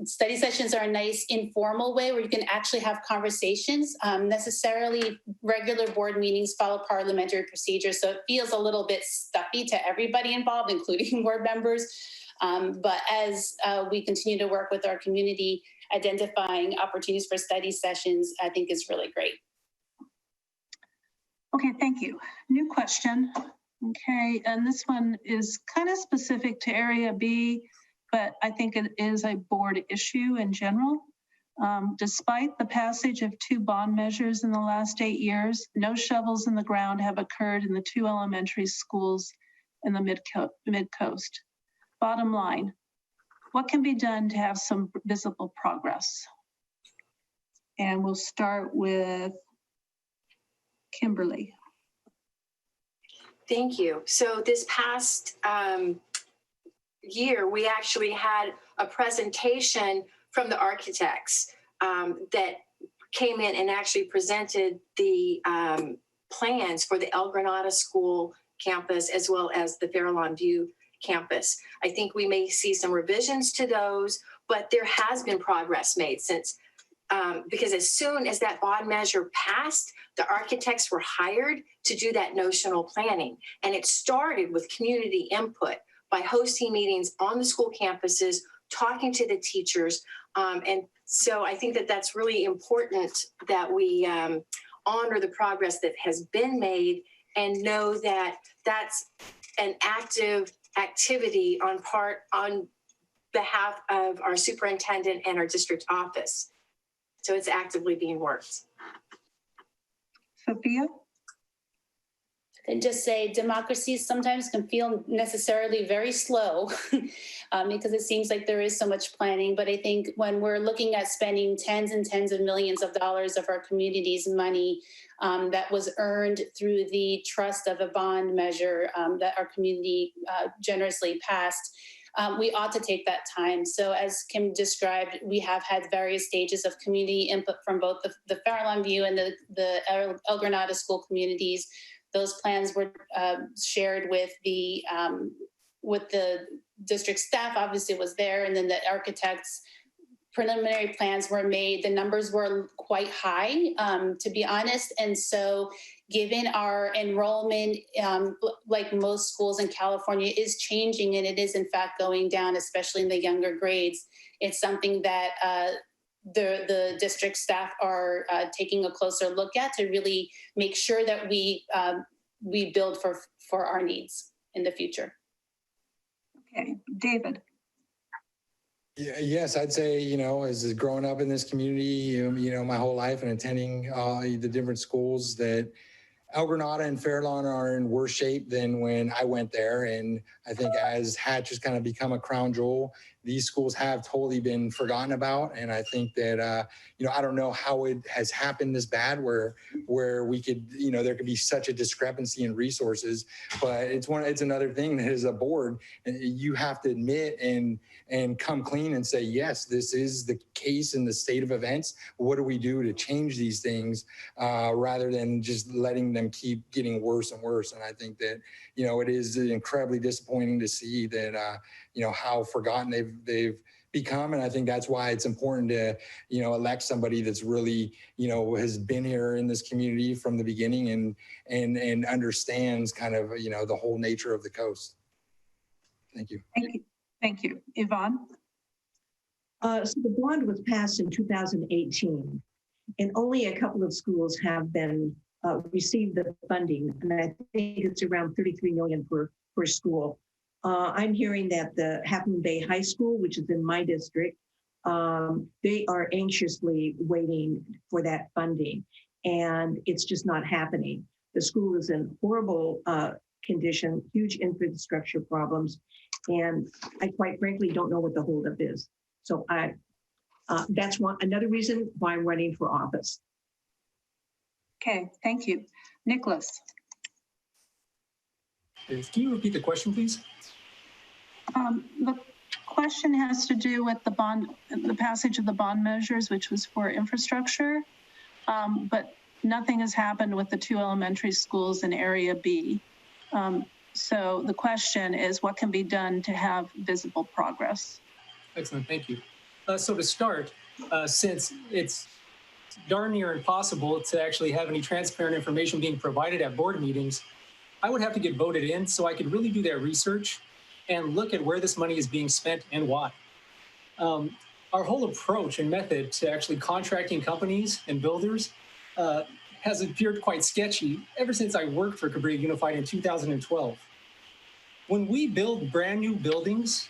Study sessions are a nice informal way where you can actually have conversations. Necessarily regular board meetings follow parliamentary procedures, so it feels a little bit stuffy to everybody involved, including board members. But as we continue to work with our community, identifying opportunities for study sessions, I think is really great. Okay, thank you. New question. Okay, and this one is kind of specific to Area B, but I think it is a board issue in general. Despite the passage of 2 bond measures in the last 8 years, no shovels in the ground have occurred in the 2 elementary schools in the Midcoast. Bottom line, what can be done to have some visible progress? And we'll start with Kimberly. Thank you. So this past year, we actually had a presentation from the architects that came in and actually presented the plans for the El Granada School campus as well as the Farallon View campus. I think we may see some revisions to those, but there has been progress made since because as soon as that bond measure passed, the architects were hired to do that notional planning. And it started with community input by hosting meetings on the school campuses, talking to the teachers. And so I think that that's really important that we honor the progress that has been made and know that that's an active activity on behalf of our superintendent and our district office. So it's actively being worked. Sophia? And just say democracies sometimes can feel necessarily very slow because it seems like there is so much planning. But I think when we're looking at spending tens and tens of millions of dollars of our community's money that was earned through the trust of a bond measure that our community generously passed, we ought to take that time. So as Kim described, we have had various stages of community input from both the Farallon View and the El Granada school communities. Those plans were shared with the district staff, obviously was there, and then the architects' preliminary plans were made. The numbers were quite high, to be honest. And so given our enrollment, like most schools in California, is changing, and it is in fact going down, especially in the younger grades, it's something that the district staff are taking a closer look at to really make sure that we build for our needs in the future. Okay, David. Yeah, yes, I'd say, as growing up in this community, my whole life and attending the different schools, that El Granada and Fairlawn are in worse shape than when I went there. And I think as Hatch has kind of become a crown jewel, these schools have totally been forgotten about. And I think that, I don't know how it has happened this bad where we could, there could be such a discrepancy in resources. But it's another thing that as a board, you have to admit and come clean and say, yes, this is the case in the state of events. What do we do to change these things rather than just letting them keep getting worse and worse? And I think that, it is incredibly disappointing to see that, how forgotten they've become. And I think that's why it's important to, elect somebody that's really, has been here in this community from the beginning and understands kind of, the whole nature of the coast. Thank you. Thank you. Thank you. Yvonne? So the bond was passed in 2018, and only a couple of schools have been received the funding, and I think it's around $33 million per school. I'm hearing that the Half Moon Bay High School, which is in my district, they are anxiously waiting for that funding, and it's just not happening. The school is in horrible condition, huge infrastructure problems, and I quite frankly don't know what the holdup is. So that's another reason why I'm running for office. Okay, thank you. Nicholas? Can you repeat the question, please? The question has to do with the passage of the bond measures, which was for infrastructure, but nothing has happened with the two elementary schools in Area B. So the question is, what can be done to have visible progress? Excellent, thank you. So to start, since it's darn near impossible to actually have any transparent information being provided at board meetings, I would have to get voted in so I could really do that research and look at where this money is being spent and why. Our whole approach and method to actually contracting companies and builders has appeared quite sketchy ever since I worked for Cabrillo Unified in 2012. When we build brand new buildings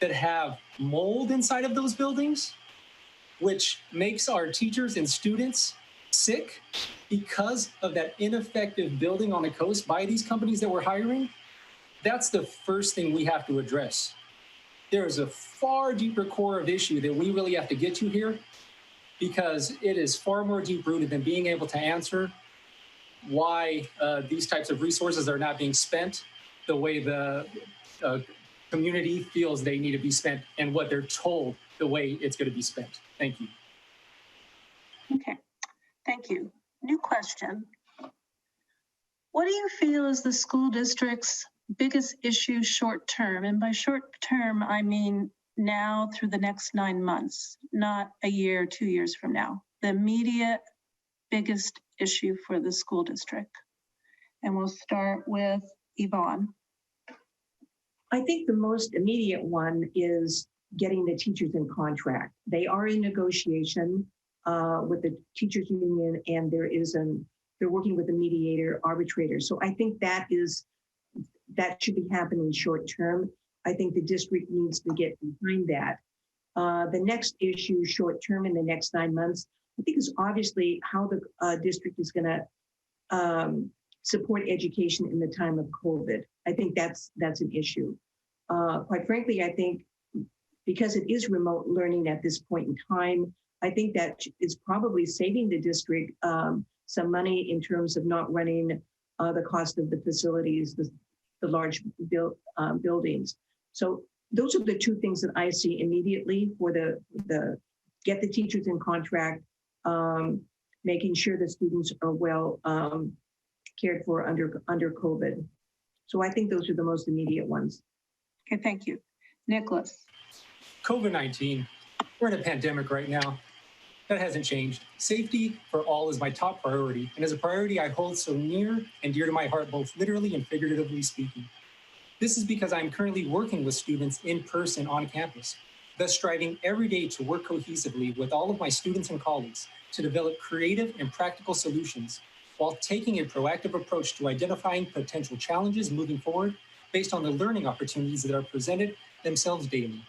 that have mold inside of those buildings, which makes our teachers and students sick because of that ineffective building on the coast by these companies that we're hiring, that's the first thing we have to address. There is a far deeper core of issue that we really have to get to here, because it is far more deep-rooted than being able to answer why these types of resources are not being spent the way the community feels they need to be spent and what they're told the way it's going to be spent. Thank you. Okay, thank you. New question. What do you feel is the school district's biggest issue short term? And by short term, I mean now through the next 9 months, not a year, 2 years from now. The immediate biggest issue for the school district. And we'll start with Yvonne. I think the most immediate one is getting the teachers in contract. They are in negotiation with the teachers union, and they're working with a mediator arbitrator. So I think that should be happening short term. I think the district needs to get behind that. The next issue short term in the next 9 months, I think, is obviously how the district is going to support education in the time of COVID. I think that's an issue. Quite frankly, I think because it is remote learning at this point in time, I think that is probably saving the district some money in terms of not running the cost of the facilities, the large buildings. So those are the two things that I see immediately for the get the teachers in contract, making sure the students are well cared for under COVID. So I think those are the most immediate ones. Okay, thank you. Nicholas. COVID-19, we're in a pandemic right now. That hasn't changed. Safety for all is my top priority, and as a priority I hold so near and dear to my heart, both literally and figuratively speaking. This is because I'm currently working with students in person on campus, thus striving every day to work cohesively with all of my students and colleagues to develop creative and practical solutions while taking a proactive approach to identifying potential challenges moving forward based on the learning opportunities that are presented themselves daily.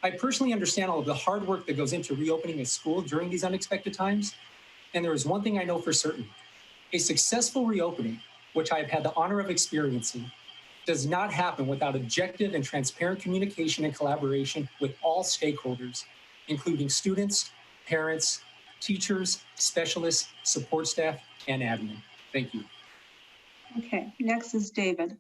I personally understand all of the hard work that goes into reopening a school during these unexpected times. And there is one thing I know for certain. A successful reopening, which I've had the honor of experiencing, does not happen without objective and transparent communication and collaboration with all stakeholders, including students, parents, teachers, specialists, support staff, and admin. Thank you. Okay, next is David.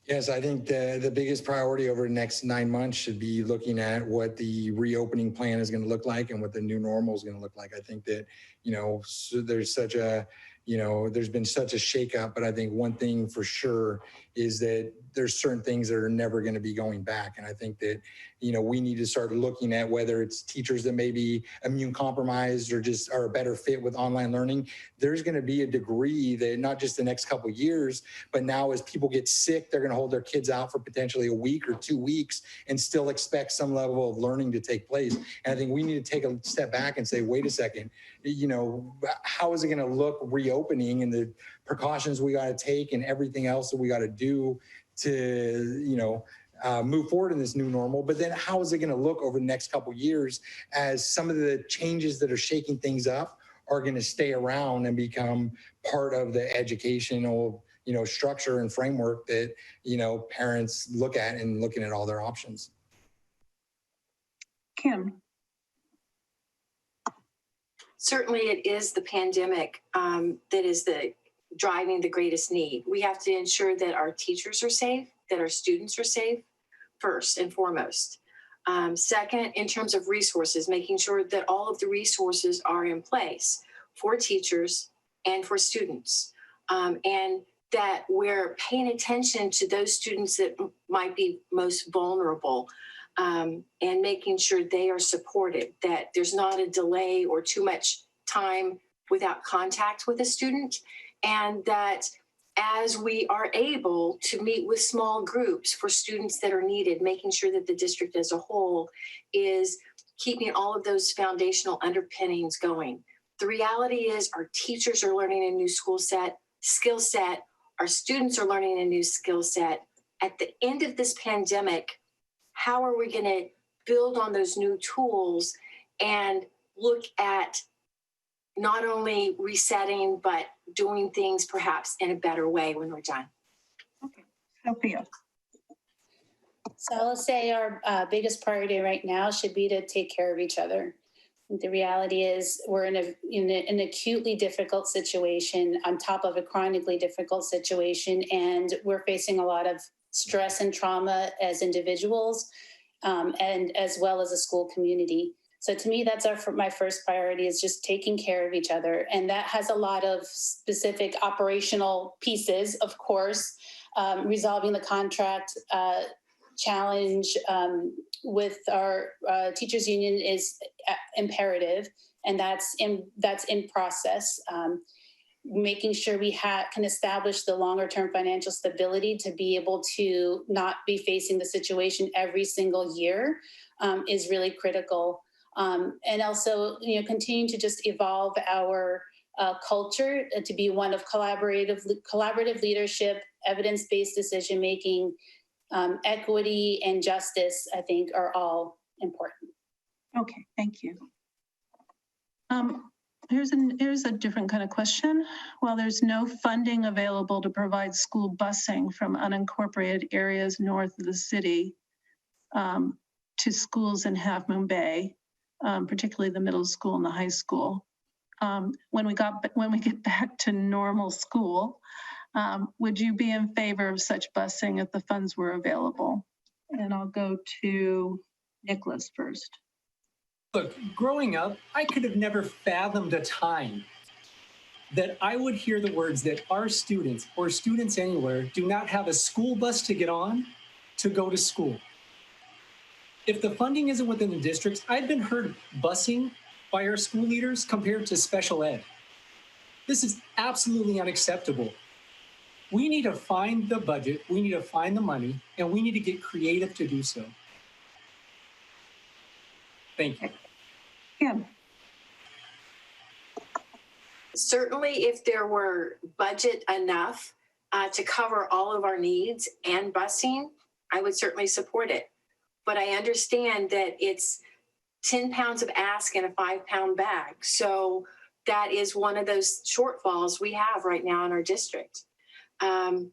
Yes, I think the biggest priority over the next 9 months should be looking at what the reopening plan is going to look like and what the new normal is going to look like. I think that, there's such a, there's been such a shakeup, but I think one thing for sure is that there's certain things that are never going to be going back. And I think that, we need to start looking at whether it's teachers that may be immune compromised or just are a better fit with online learning. There's going to be a degree that not just the next couple of years, but now as people get sick, they're going to hold their kids out for potentially a week or 2 weeks and still expect some level of learning to take place. And I think we need to take a step back and say, wait a second, how is it going to look reopening and the precautions we got to take and everything else that we got to do to, move forward in this new normal. But then how is it going to look over the next couple of years as some of the changes that are shaking things up are going to stay around and become part of the educational, structure and framework that, parents look at and looking at all their options. Kim. Certainly it is the pandemic that is driving the greatest need. We have to ensure that our teachers are safe, that our students are safe, first and foremost. Second, in terms of resources, making sure that all of the resources are in place for teachers and for students. And that we're paying attention to those students that might be most vulnerable, and making sure they are supported, that there's not a delay or too much time without contact with a student, and that as we are able to meet with small groups for students that are needed, making sure that the district as a whole is keeping all of those foundational underpinnings going. The reality is our teachers are learning a new skill set, our students are learning a new skill set. At the end of this pandemic, how are we going to build on those new tools and look at not only resetting, but doing things perhaps in a better way when we're done? Okay, Sophia. So I'll say our biggest priority right now should be to take care of each other. The reality is we're in an acutely difficult situation on top of a chronically difficult situation, and we're facing a lot of stress and trauma as individuals, and as well as a school community. So to me, that's my first priority, is just taking care of each other. And that has a lot of specific operational pieces, of course. Resolving the contract challenge with our teachers union is imperative, and that's in process. Making sure we can establish the longer term financial stability to be able to not be facing the situation every single year is really critical. And also, continue to just evolve our culture to be one of collaborative leadership, evidence-based decision-making, equity, and justice, I think, are all important. Okay, thank you. Here's a different kind of question. While there's no funding available to provide school busing from unincorporated areas north of the city to schools in Half Moon Bay, particularly the middle school and the high school, when we get back to normal school, would you be in favor of such busing if the funds were available? And I'll go to Nicholas first. Look, growing up, I could have never fathomed a time that I would hear the words that our students or students anywhere do not have a school bus to get on to go to school. If the funding isn't within the districts, I've been heard busing by our school leaders compared to special ed. This is absolutely unacceptable. We need to find the budget, we need to find the money, and we need to get creative to do so. Thank you. Kim. Certainly, if there were budget enough to cover all of our needs and busing, I would certainly support it. but I understand that it's 10 pounds of ask in a 5-pound bag. So that is one of those shortfalls we have right now in our district. I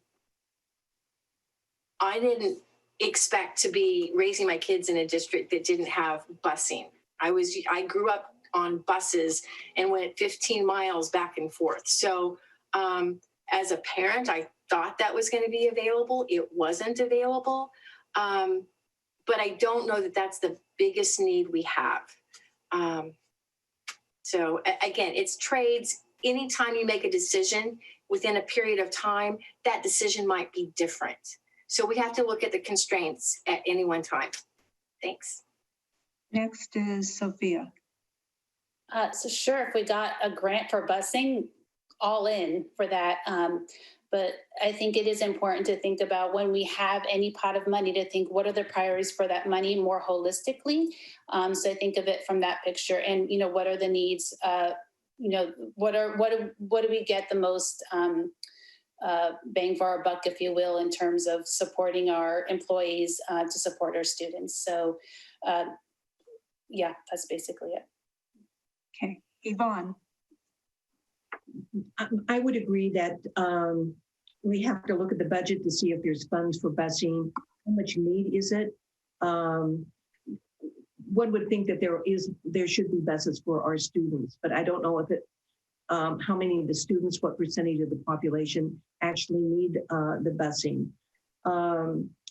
didn't expect to be raising my kids in a district that didn't have busing. I grew up on buses and went 15 miles back and forth. So as a parent, I thought that was going to be available. It wasn't available. But I don't know that that's the biggest need we have. So again, it's trades. Anytime you make a decision within a period of time, that decision might be different. So we have to look at the constraints at any one time. Thanks. Next is Sophia. So sure, if we got a grant for busing, all in for that. But I think it is important to think about when we have any pot of money to think what are the priorities for that money more holistically. So I think of it from that picture, and what are the needs? What do we get the most bang for our buck, if you will, in terms of supporting our employees to support our students. So yeah, that's basically it. Okay, Yvonne. I would agree that we have to look at the budget to see if there's funds for busing. How much need is it? One would think that there should be buses for our students, but I don't know if it, how many of the students, what percentage of the population actually need the busing.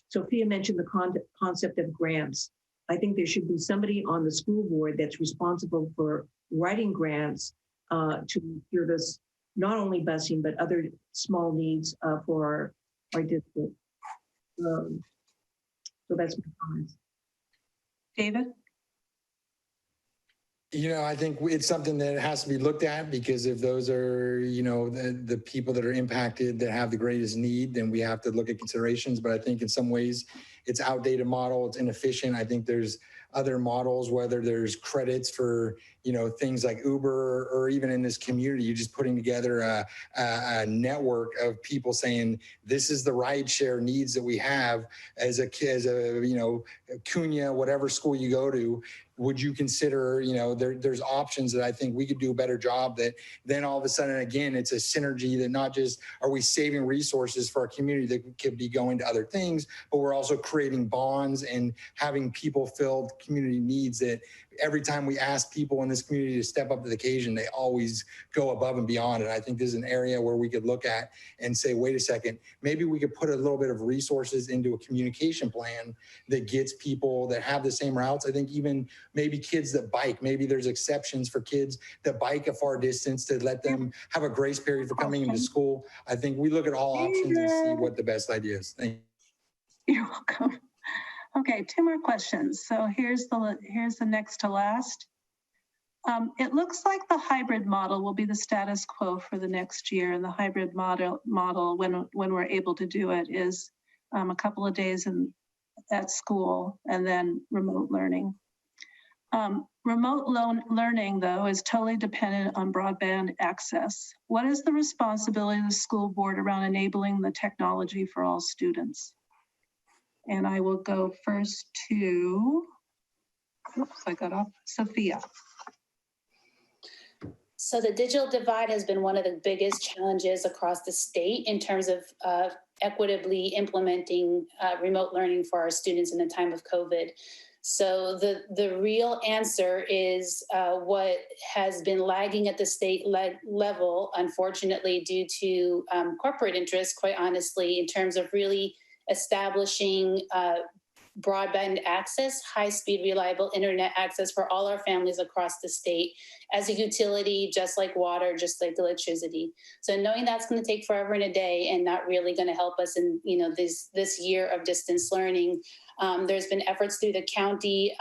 Sophia mentioned the concept of grants. I think there should be somebody on the school board that's responsible for writing grants to service not only busing, but other small needs for our district. So that's my comments. David? I think it's something that has to be looked at, because if those are, the people that are impacted that have the greatest need, then we have to look at considerations. But I think in some ways it's outdated model, it's inefficient. I think there's other models, whether there's credits for, things like Uber, or even in this community, you're just putting together a network of people saying, this is the ride share needs that we have as a Cunha, whatever school you go to. Would you consider, there's options that I think we could do a better job, that then all of a sudden, again, it's a synergy that not just are we saving resources for our community that could be going to other things, but we're also creating bonds and having people filled community needs that every time we ask people in this community to step up to the occasion, they always go above and beyond. And I think this is an area where we could look at and say, wait a second, maybe we could put a little bit of resources into a communication plan that gets people that have the same routes. I think even maybe kids that bike, maybe there's exceptions for kids that bike a far distance to let them have a grace period for coming into school. I think we look at all options and see what the best idea is. Thank you. You're welcome. Okay, 2 more questions. So here's the next to last. It looks like the hybrid model will be the status quo for the next year, and the hybrid model when we're able to do it is a couple of days at school and then remote learning. Remote learning, though, is totally dependent on broadband access. What is the responsibility of the school board around enabling the technology for all students? And I will go first to, Sophia. So the digital divide has been one of the biggest challenges across the state in terms of equitably implementing remote learning for our students in the time of COVID. So the real answer is what has been lagging at the state level, unfortunately, due to corporate interests, quite honestly, in terms of really establishing broadband access, high-speed, reliable internet access for all our families across the state as a utility, just like water, just like electricity. So knowing that's going to take forever and a day and not really going to help us in this year of distance learning, there's been efforts through the county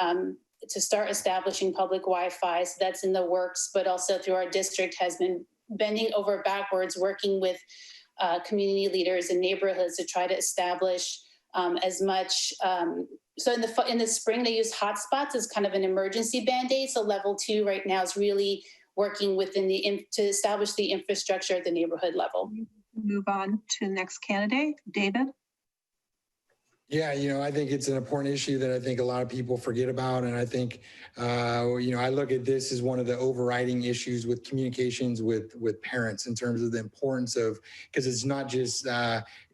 to start establishing public Wi-Fi. So that's in the works, but also through our district has been bending over backwards, working with community leaders in neighborhoods to try to establish as much. So in the spring, they use hotspots as kind of an emergency Band-Aid. So level 2 right now is really working within to establish the infrastructure at the neighborhood level. Move on to the next candidate, David. Yeah, I think it's an important issue that I think a lot of people forget about. And I think, I look at this as one of the overriding issues with communications with parents in terms of the importance of, because it's not just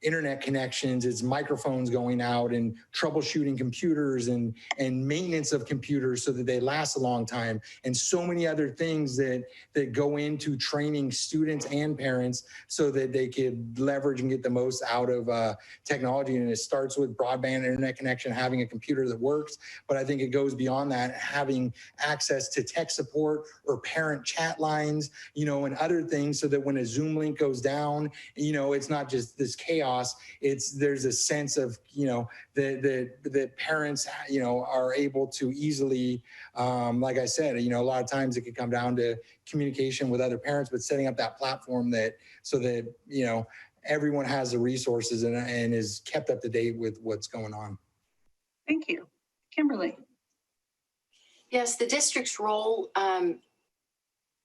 internet connections, it's microphones going out and troubleshooting computers and maintenance of computers so that they last a long time. And so many other things that go into training students and parents so that they could leverage and get the most out of technology. And it starts with broadband internet connection, having a computer that works. But I think it goes beyond that, having access to tech support or parent chat lines, and other things so that when a Zoom link goes down, it's not just this chaos. There's a sense of, that parents, are able to easily, like I said, a lot of times it could come down to communication with other parents, but setting up that platform so that everyone has the resources and is kept up to date with what's going on. Thank you. Kimberly. Yes, the district's role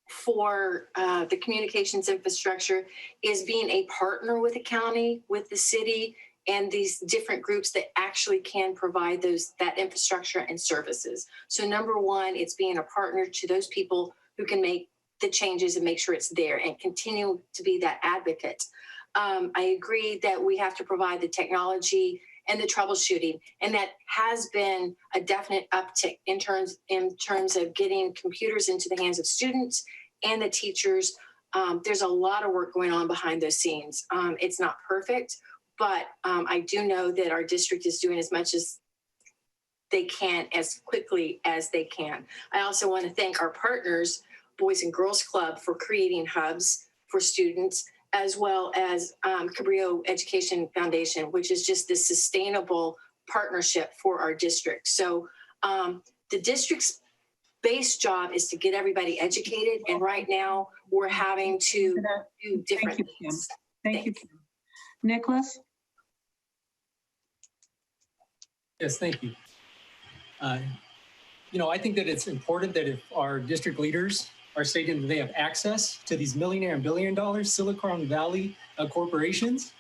for the communications infrastructure is being a partner with the county, with the city, and these different groups that actually can provide that infrastructure and services. So number one, it's being a partner to those people who can make the changes and make sure it's there and continue to be that advocate. I agree that we have to provide the technology and the troubleshooting, and that has been a definite uptick in terms of getting computers into the hands of students and the teachers. There's a lot of work going on behind those scenes. It's not perfect, but I do know that our district is doing as much as they can, as quickly as they can. I also want to thank our partners, Boys and Girls Club, for creating hubs for students, as well as Cabrillo Education Foundation, which is just this sustainable partnership for our district. So the district's base job is to get everybody educated. And right now we're having to do different things. Thank you, Kim. Nicholas? Yes, thank you. I think that it's important that if our district leaders are stating that they have access to these millionaire and billion-dollar Silicon Valley corporations,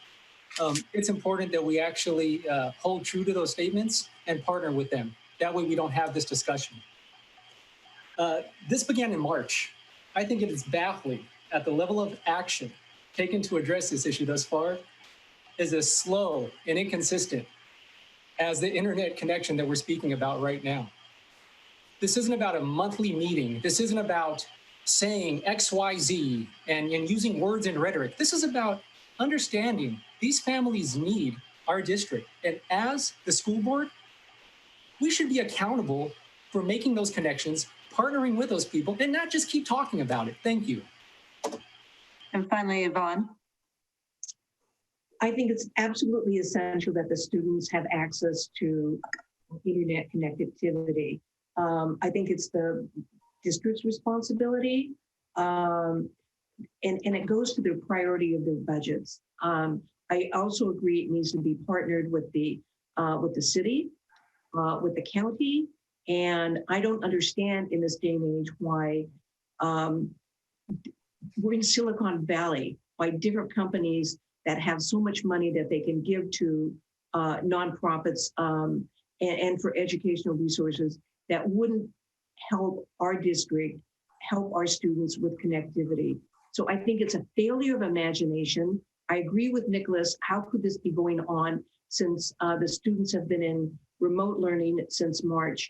it's important that we actually hold true to those statements and partner with them. That way we don't have this discussion. This began in March. I think it is baffling at the level of action taken to address this issue thus far is as slow and inconsistent as the internet connection that we're speaking about right now. This isn't about a monthly meeting. This isn't about saying X, Y, Z and using words and rhetoric. This is about understanding these families need our district. And as the school board, we should be accountable for making those connections, partnering with those people, and not just keep talking about it. Thank you. And finally, Yvonne. I think it's absolutely essential that the students have access to internet connectivity. I think it's the district's responsibility, and it goes to the priority of their budgets. I also agree it needs to be partnered with the city, with the county, and I don't understand in this day and age why we're in Silicon Valley, why different companies that have so much money that they can give to nonprofits and for educational resources that wouldn't help our district, help our students with connectivity. So I think it's a failure of imagination. I agree with Nicholas. How could this be going on since the students have been in remote learning since March?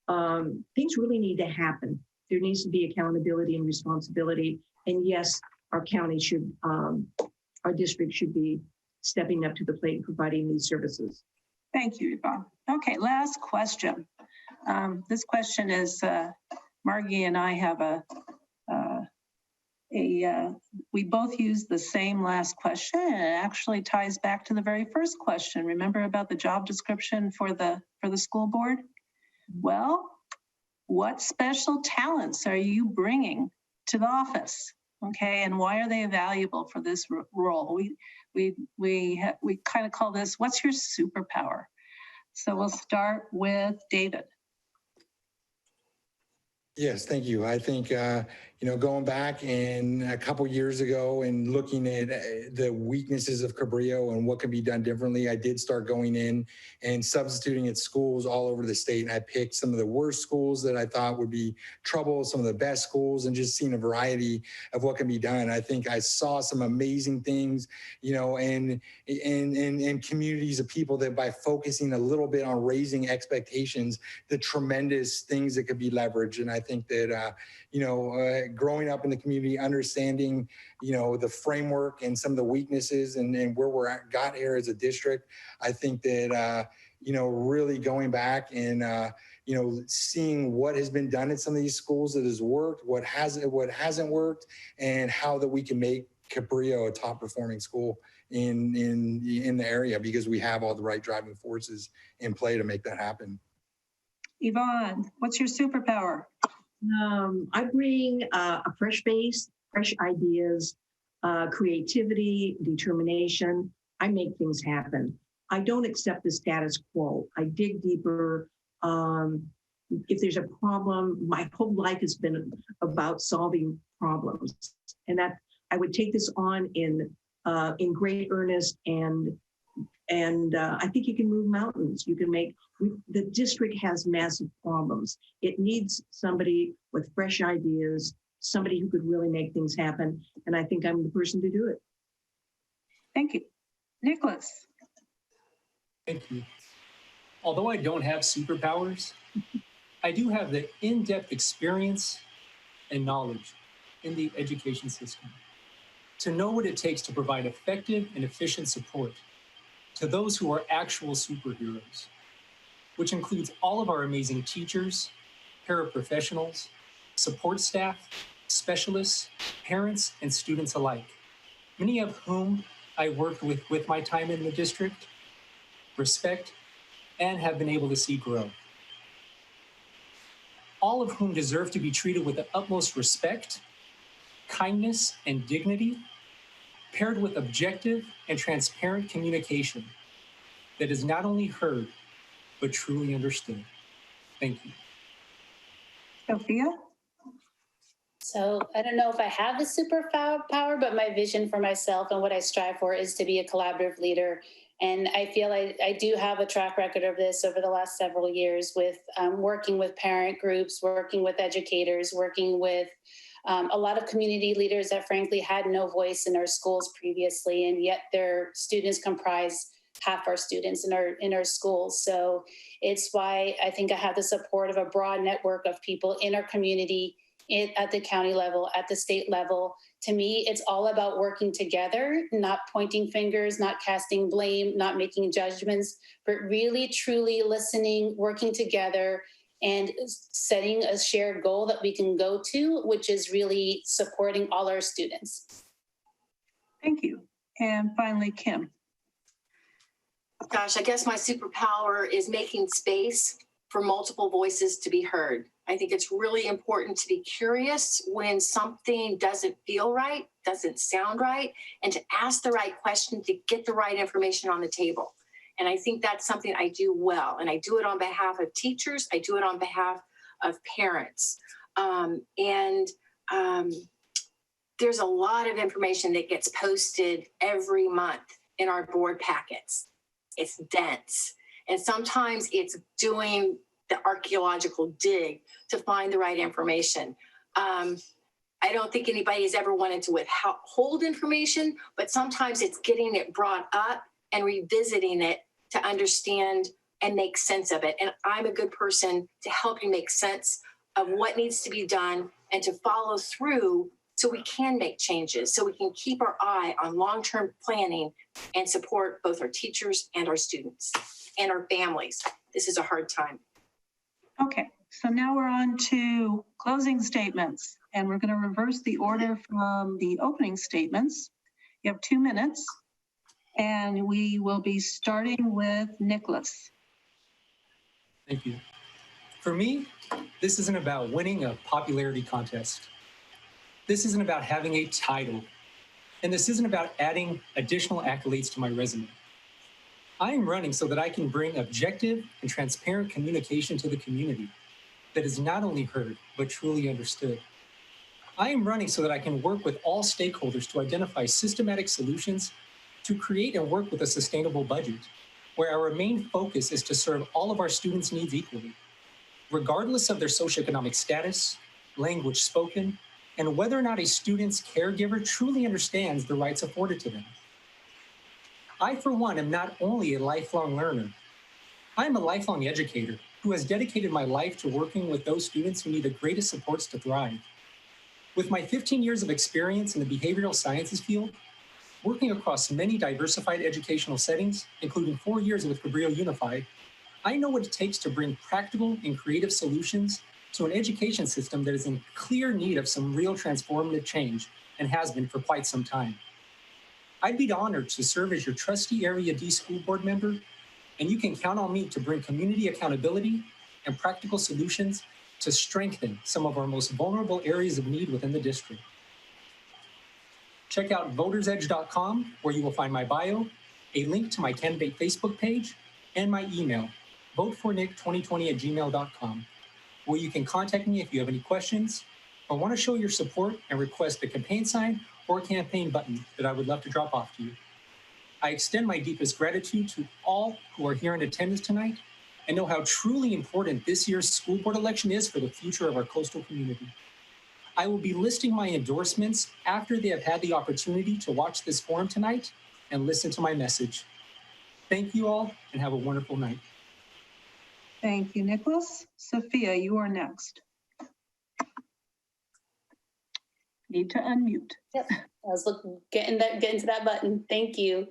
Things really need to happen. There needs to be accountability and responsibility. And yes, our county should, our district should be stepping up to the plate and providing these services. Thank you, Yvonne. Okay, last question. This question is, Margie and I have we both use the same last question, and it actually ties back to the very first question. Remember about the job description for the school board? Well, what special talents are you bringing to the office? Okay, and why are they valuable for this role? We kind of call this, what's your superpower? So we'll start with David. Yes, thank you. I think, going back and a couple years ago and looking at the weaknesses of Cabrillo and what can be done differently, I did start going in and substituting at schools all over the state. And I picked some of the worst schools that I thought would be trouble, some of the best schools, and just seeing a variety of what can be done. I think I saw some amazing things, and communities of people that by focusing a little bit on raising expectations, the tremendous things that could be leveraged. And I think that, growing up in the community, understanding, the framework and some of the weaknesses and where got here as a district, I think that, really going back and, seeing what has been done in some of these schools that has worked, what hasn't worked, and how that we can make Cabrillo a top performing school in the area, because we have all the right driving forces in play to make that happen. Yvonne, what's your superpower? I bring a fresh base, fresh ideas, creativity, determination. I make things happen. I don't accept the status quo. I dig deeper. If there's a problem, my whole life has been about solving problems, and that I would take this on in great earnest. And I think you can move mountains. You can the district has massive problems. It needs somebody with fresh ideas, somebody who could really make things happen. And I think I'm the person to do it. Thank you. Nicholas. Thank you. Although I don't have superpowers, I do have the in-depth experience and knowledge in the education system to know what it takes to provide effective and efficient support to those who are actual superheroes, which includes all of our amazing teachers, paraprofessionals, support staff, specialists, parents, and students alike, many of whom I worked with my time in the district, respect, and have been able to see grow. All of whom deserve to be treated with the utmost respect, kindness, and dignity, paired with objective and transparent communication that is not only heard, but truly understood. Thank you. Sophia? So I don't know if I have the superpower, but my vision for myself and what I strive for is to be a collaborative leader. And I feel I do have a track record of this over the last several years with working with parent groups, working with educators, working with a lot of community leaders that frankly had no voice in our schools previously, and yet their students comprise half our students in our schools. So it's why I think I have the support of a broad network of people in our community, at the county level, at the state level. To me, it's all about working together, not pointing fingers, not casting blame, not making judgments, but really, truly listening, working together, and setting a shared goal that we can go to, which is really supporting all our students. Thank you. And finally, Kim. Gosh, I guess my superpower is making space for multiple voices to be heard. I think it's really important to be curious when something doesn't feel right, doesn't sound right, and to ask the right question to get the right information on the table. And I think that's something I do well. And I do it on behalf of teachers. I do it on behalf of parents. There's a lot of information that gets posted every month in our board packets. It's dense. And sometimes it's doing the archaeological dig to find the right information. I don't think anybody has ever wanted to withhold information, but sometimes it's getting it brought up and revisiting it to understand and make sense of it. And I'm a good person to help you make sense of what needs to be done and to follow through so we can make changes, so we can keep our eye on long-term planning and support both our teachers and our students and our families. This is a hard time. Okay, so now we're on to closing statements, and we're going to reverse the order from the opening statements. You have 2 minutes, and we will be starting with Nicholas. Thank you. For me, this isn't about winning a popularity contest. This isn't about having a title. And this isn't about adding additional accolades to my resume. I am running so that I can bring objective and transparent communication to the community that is not only heard, but truly understood. I am running so that I can work with all stakeholders to identify systematic solutions to create and work with a sustainable budget, where our main focus is to serve all of our students' needs equally, regardless of their socioeconomic status, language spoken, and whether or not a student's caregiver truly understands the rights afforded to them. I, for one, am not only a lifelong learner, I am a lifelong educator who has dedicated my life to working with those students who need the greatest supports to thrive. With my 15 years of experience in the behavioral sciences field, working across many diversified educational settings, including 4 years with Cabrillo Unified, I know what it takes to bring practical and creative solutions to an education system that is in clear need of some real transformative change and has been for quite some time. I'd be honored to serve as your trustee Area D school board member, and you can count on me to bring community accountability and practical solutions to strengthen some of our most vulnerable areas of need within the district. Check out votersedge.com, where you will find my bio, a link to my candidate Facebook page, and my email, votefornick2020@gmail.com, where you can contact me if you have any questions or want to show your support and request a campaign sign or campaign button that I would love to drop off to you. I extend my deepest gratitude to all who are here in attendance tonight and know how truly important this year's school board election is for the future of our coastal community. I will be listing my endorsements after they have had the opportunity to watch this forum tonight and listen to my message. Thank you all and have a wonderful night. Thank you, Nicholas. Sophia, you are next. Need to unmute. Yep, I was getting to that button. Thank you.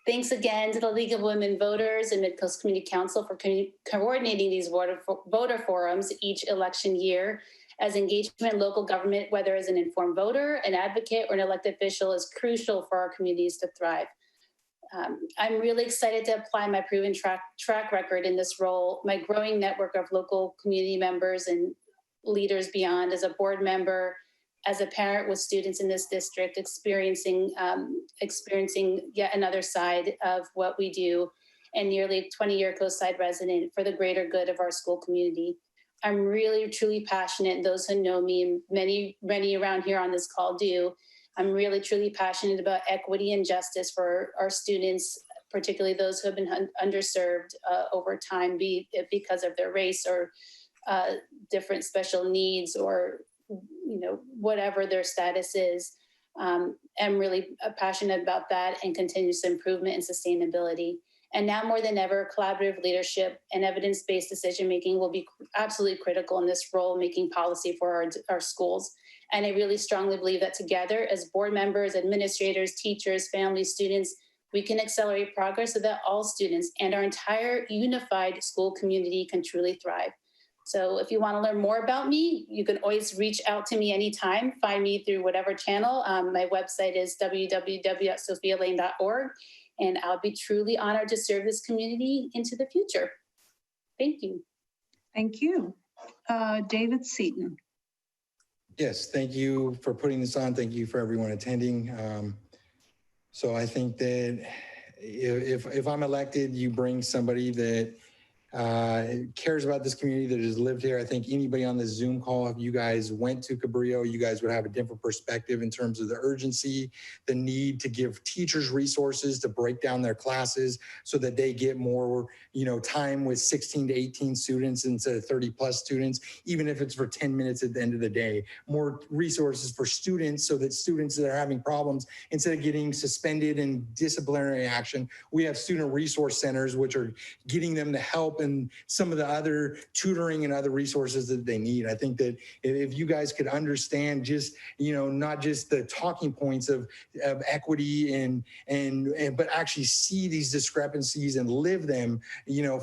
Thanks again to the League of Women Voters and Midcoast Community Council for coordinating these voter forums each election year. As engagement in local government, whether as an informed voter, an advocate, or an elected official, is crucial for our communities to thrive. I'm really excited to apply my proven track record in this role, my growing network of local community members and leaders beyond, as a board member, as a parent with students in this district, experiencing yet another side of what we do, and nearly 20-year coastside resident for the greater good of our school community. I'm really, truly passionate, and those who know me, and many around here on this call do, I'm really, truly passionate about equity and justice for our students, particularly those who have been underserved over time, be it because of their race or different special needs, or whatever their status is. I'm really passionate about that and continuous improvement and sustainability. And now more than ever, collaborative leadership and evidence-based decision-making will be absolutely critical in this role, making policy for our schools. And I really strongly believe that together as board members, administrators, teachers, families, students, we can accelerate progress so that all students and our entire unified school community can truly thrive. So if you want to learn more about me, you can always reach out to me anytime. Find me through whatever channel. My website is www.sophialane.org, and I'll be truly honored to serve this community into the future. Thank you. Thank you. David Seton. Yes, thank you for putting this on. Thank you for everyone attending. So I think that if I'm elected, you bring somebody that cares about this community, that has lived here. I think anybody on this Zoom call, if you guys went to Cabrillo, you guys would have a different perspective in terms of the urgency, the need to give teachers resources to break down their classes so that they get more, time with 16 to 18 students instead of 30 plus students, even if it's for 10 minutes at the end of the day. More resources for students so that students that are having problems, instead of getting suspended and disciplinary action, we have student resource centers, which are getting them the help and some of the other tutoring and other resources that they need. I think that if you guys could understand just, not just the talking points of equity but actually see these discrepancies and live them,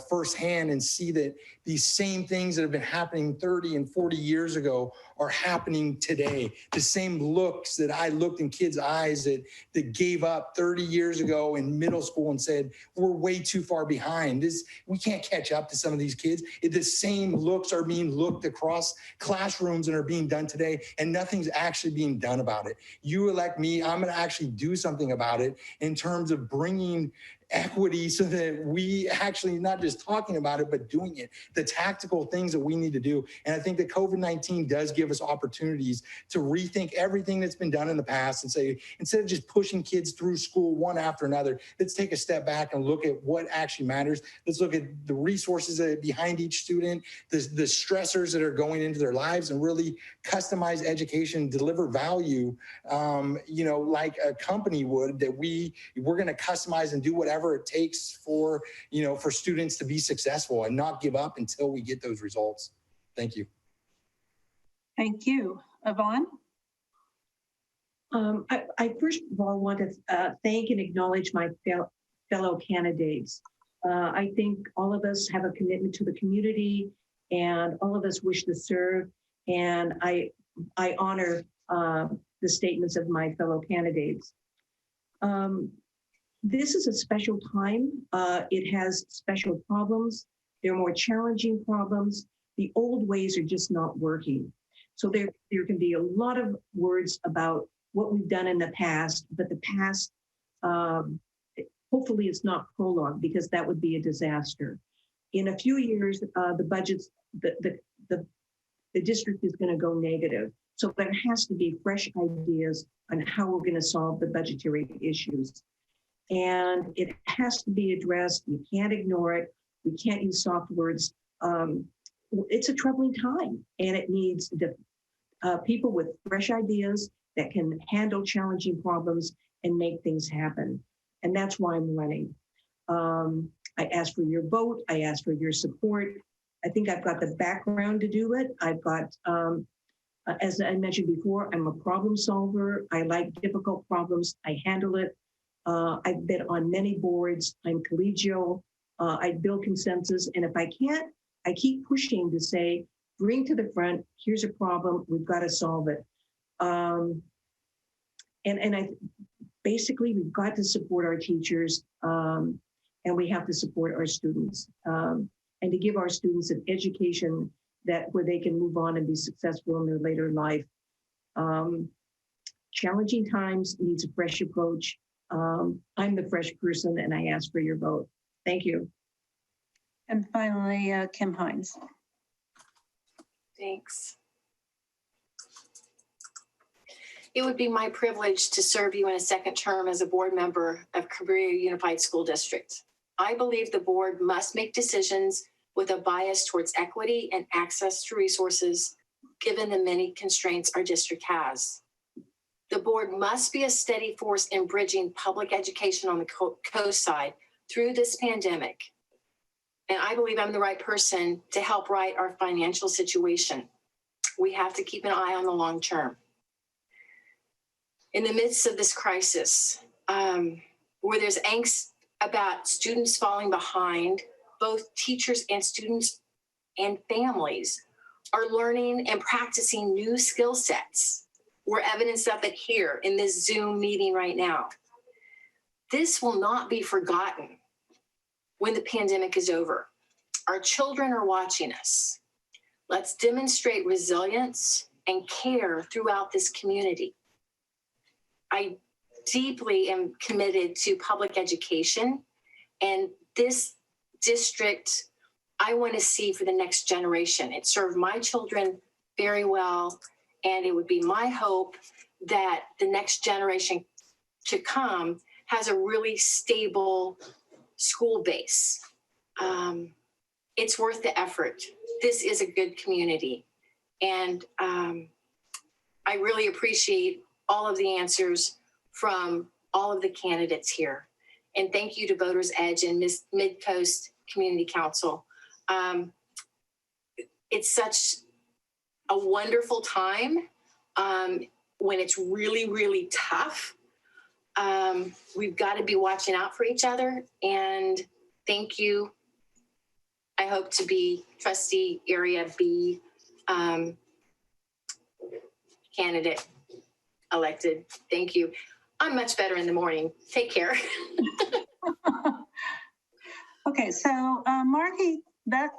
firsthand, and see that these same things that have been happening 30 and 40 years ago are happening today. The same looks that I looked in kids' eyes that gave up 30 years ago in middle school and said, we're way too far behind. We can't catch up to some of these kids. The same looks are being looked across classrooms and are being done today, and nothing's actually being done about it. You elect me, I'm going to actually do something about it in terms of bringing equity so that we actually not just talking about it, but doing it, the tactical things that we need to do. And I think that COVID-19 does give us opportunities to rethink everything that's been done in the past and say, instead of just pushing kids through school one after another, let's take a step back and look at what actually matters. Let's look at the resources that are behind each student, the stressors that are going into their lives, and really customize education, deliver value, like a company would, that we're going to customize and do whatever it takes for students to be successful and not give up until we get those results. Thank you. Thank you. Yvonne? I first of all want to thank and acknowledge my fellow candidates. I think all of us have a commitment to the community, and all of us wish to serve. And I honor the statements of my fellow candidates. This is a special time. It has special problems. They're more challenging problems. The old ways are just not working. So there can be a lot of words about what we've done in the past, but the past, hopefully it's not prologue, because that would be a disaster. In a few years, the budgets, the district is going to go negative. So there has to be fresh ideas on how we're going to solve the budgetary issues. And it has to be addressed. You can't ignore it. We can't use soft words. It's a troubling time, and it needs people with fresh ideas that can handle challenging problems and make things happen. And that's why I'm running. I ask for your vote. I ask for your support. I think I've got the background to do it. I've got, as I mentioned before, I'm a problem solver. I like difficult problems. I handle it. I've been on many boards. I'm collegial. I build consensus. And if I can't, I keep pushing to say, bring to the front, here's a problem, we've got to solve it. And basically, we've got to support our teachers, and we have to support our students, and to give our students an education where they can move on and be successful in their later life. Challenging times needs a fresh approach. I'm the fresh person, and I ask for your vote. Thank you. And finally, Kim Heinz. Thanks. It would be my privilege to serve you in a second term as a board member of Cabrillo Unified School District. I believe the board must make decisions with a bias towards equity and access to resources, given the many constraints our district has. The board must be a steady force in bridging public education on the coast side through this pandemic. And I believe I'm the right person to help right our financial situation. We have to keep an eye on the long term. In the midst of this crisis, where there's angst about students falling behind, both teachers and students and families are learning and practicing new skill sets. We're evidence of it here in this Zoom meeting right now. This will not be forgotten when the pandemic is over. Our children are watching us. Let's demonstrate resilience and care throughout this community. I deeply am committed to public education, and this district, I want to see for the next generation. It served my children very well, and it would be my hope that the next generation to come has a really stable school base. It's worth the effort. This is a good community. And I really appreciate all of the answers from all of the candidates here. And thank you to Voters Edge and Midcoast Community Council. It's such a wonderful time when it's really, really tough. We've got to be watching out for each other. And thank you. I hope to be trustee area B candidate elected. Thank you. I'm much better in the morning. Take care. Okay, so Margie, that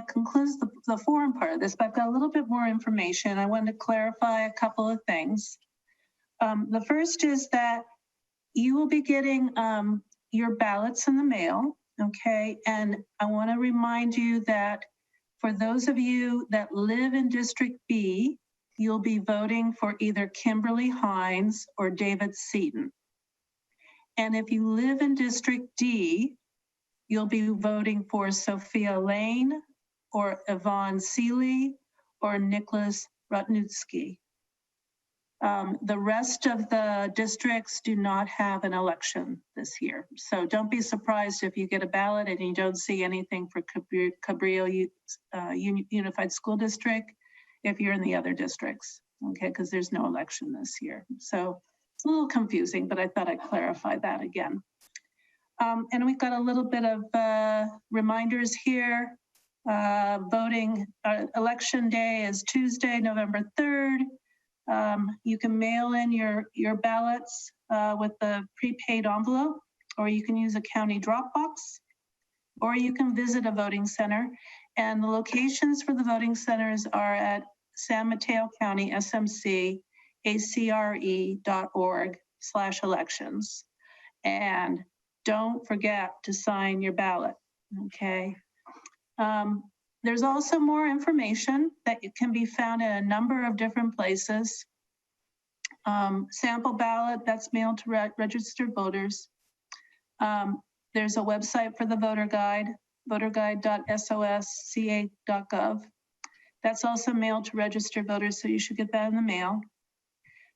concludes the forum part of this, but I've got a little bit more information. I wanted to clarify a couple of things. The first is that you will be getting your ballots in the mail, okay? And I want to remind you that for those of you that live in District B, you'll be voting for either Kimberly Heinz or David Seton. And if you live in District D, you'll be voting for Sophia Lane or Yvonne Seeley or Nicholas Rutnutsky. The rest of the districts do not have an election this year. So don't be surprised if you get a ballot and you don't see anything for Cabrillo Unified School District if you're in the other districts, okay, because there's no election this year. So it's a little confusing, but I thought I'd clarify that again. And we've got a little bit of reminders here. Voting, election day is Tuesday, November 3rd. You can mail in your ballots with the prepaid envelope, or you can use a county drop box, or you can visit a voting center. And the locations for the voting centers are at San Mateo County SMC acre.org/elections. And don't forget to sign your ballot, okay? There's also more information that can be found in a number of different places. Sample ballot, that's mailed to registered voters. There's a website for the voter guide, voterguide.sosca.gov. That's also mailed to registered voters, so you should get that in the mail.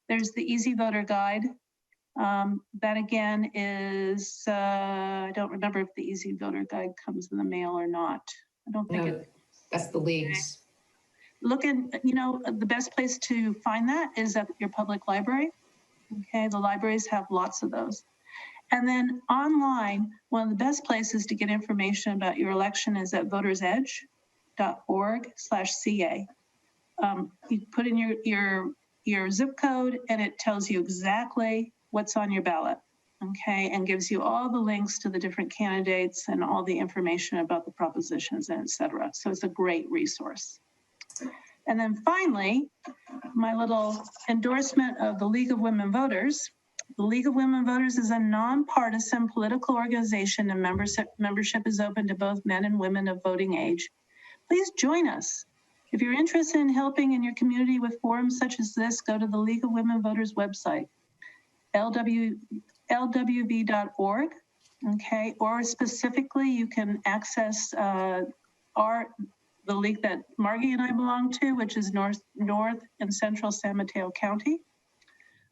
There's the Easy Voter Guide. That again is, I don't remember if the Easy Voter Guide comes in the mail or not. I don't think it. That's the leagues. Look at, the best place to find that is at your public library. Okay, the libraries have lots of those. And then online, one of the best places to get information about your election is at votersedge.org/ca. You put in your zip code and it tells you exactly what's on your ballot, okay, and gives you all the links to the different candidates and all the information about the propositions and et cetera. So it's a great resource. And then finally, my little endorsement of the League of Women Voters. The League of Women Voters is a nonpartisan political organization, and membership is open to both men and women of voting age. Please join us. If you're interested in helping in your community with forums such as this, go to the League of Women Voters website, lwv.org, okay, or specifically you can access the league that Margie and I belong to, which is North and Central San Mateo County.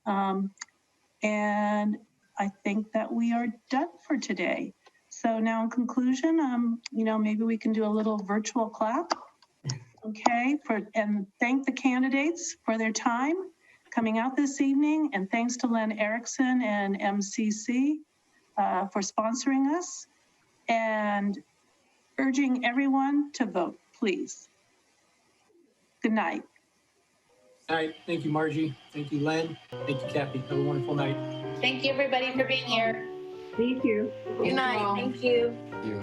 And I think that we are done for today. So now in conclusion, maybe we can do a little virtual clap, okay, and thank the candidates for their time coming out this evening, and thanks to Len Erickson and MCC for sponsoring us, and urging everyone to vote, please. Good night. All right. Thank you, Margie. Thank you, Len. Thank you, Kathy. Have a wonderful night. Thank you, everybody, for being here. Thank you. Good night. Thank you. Thank you.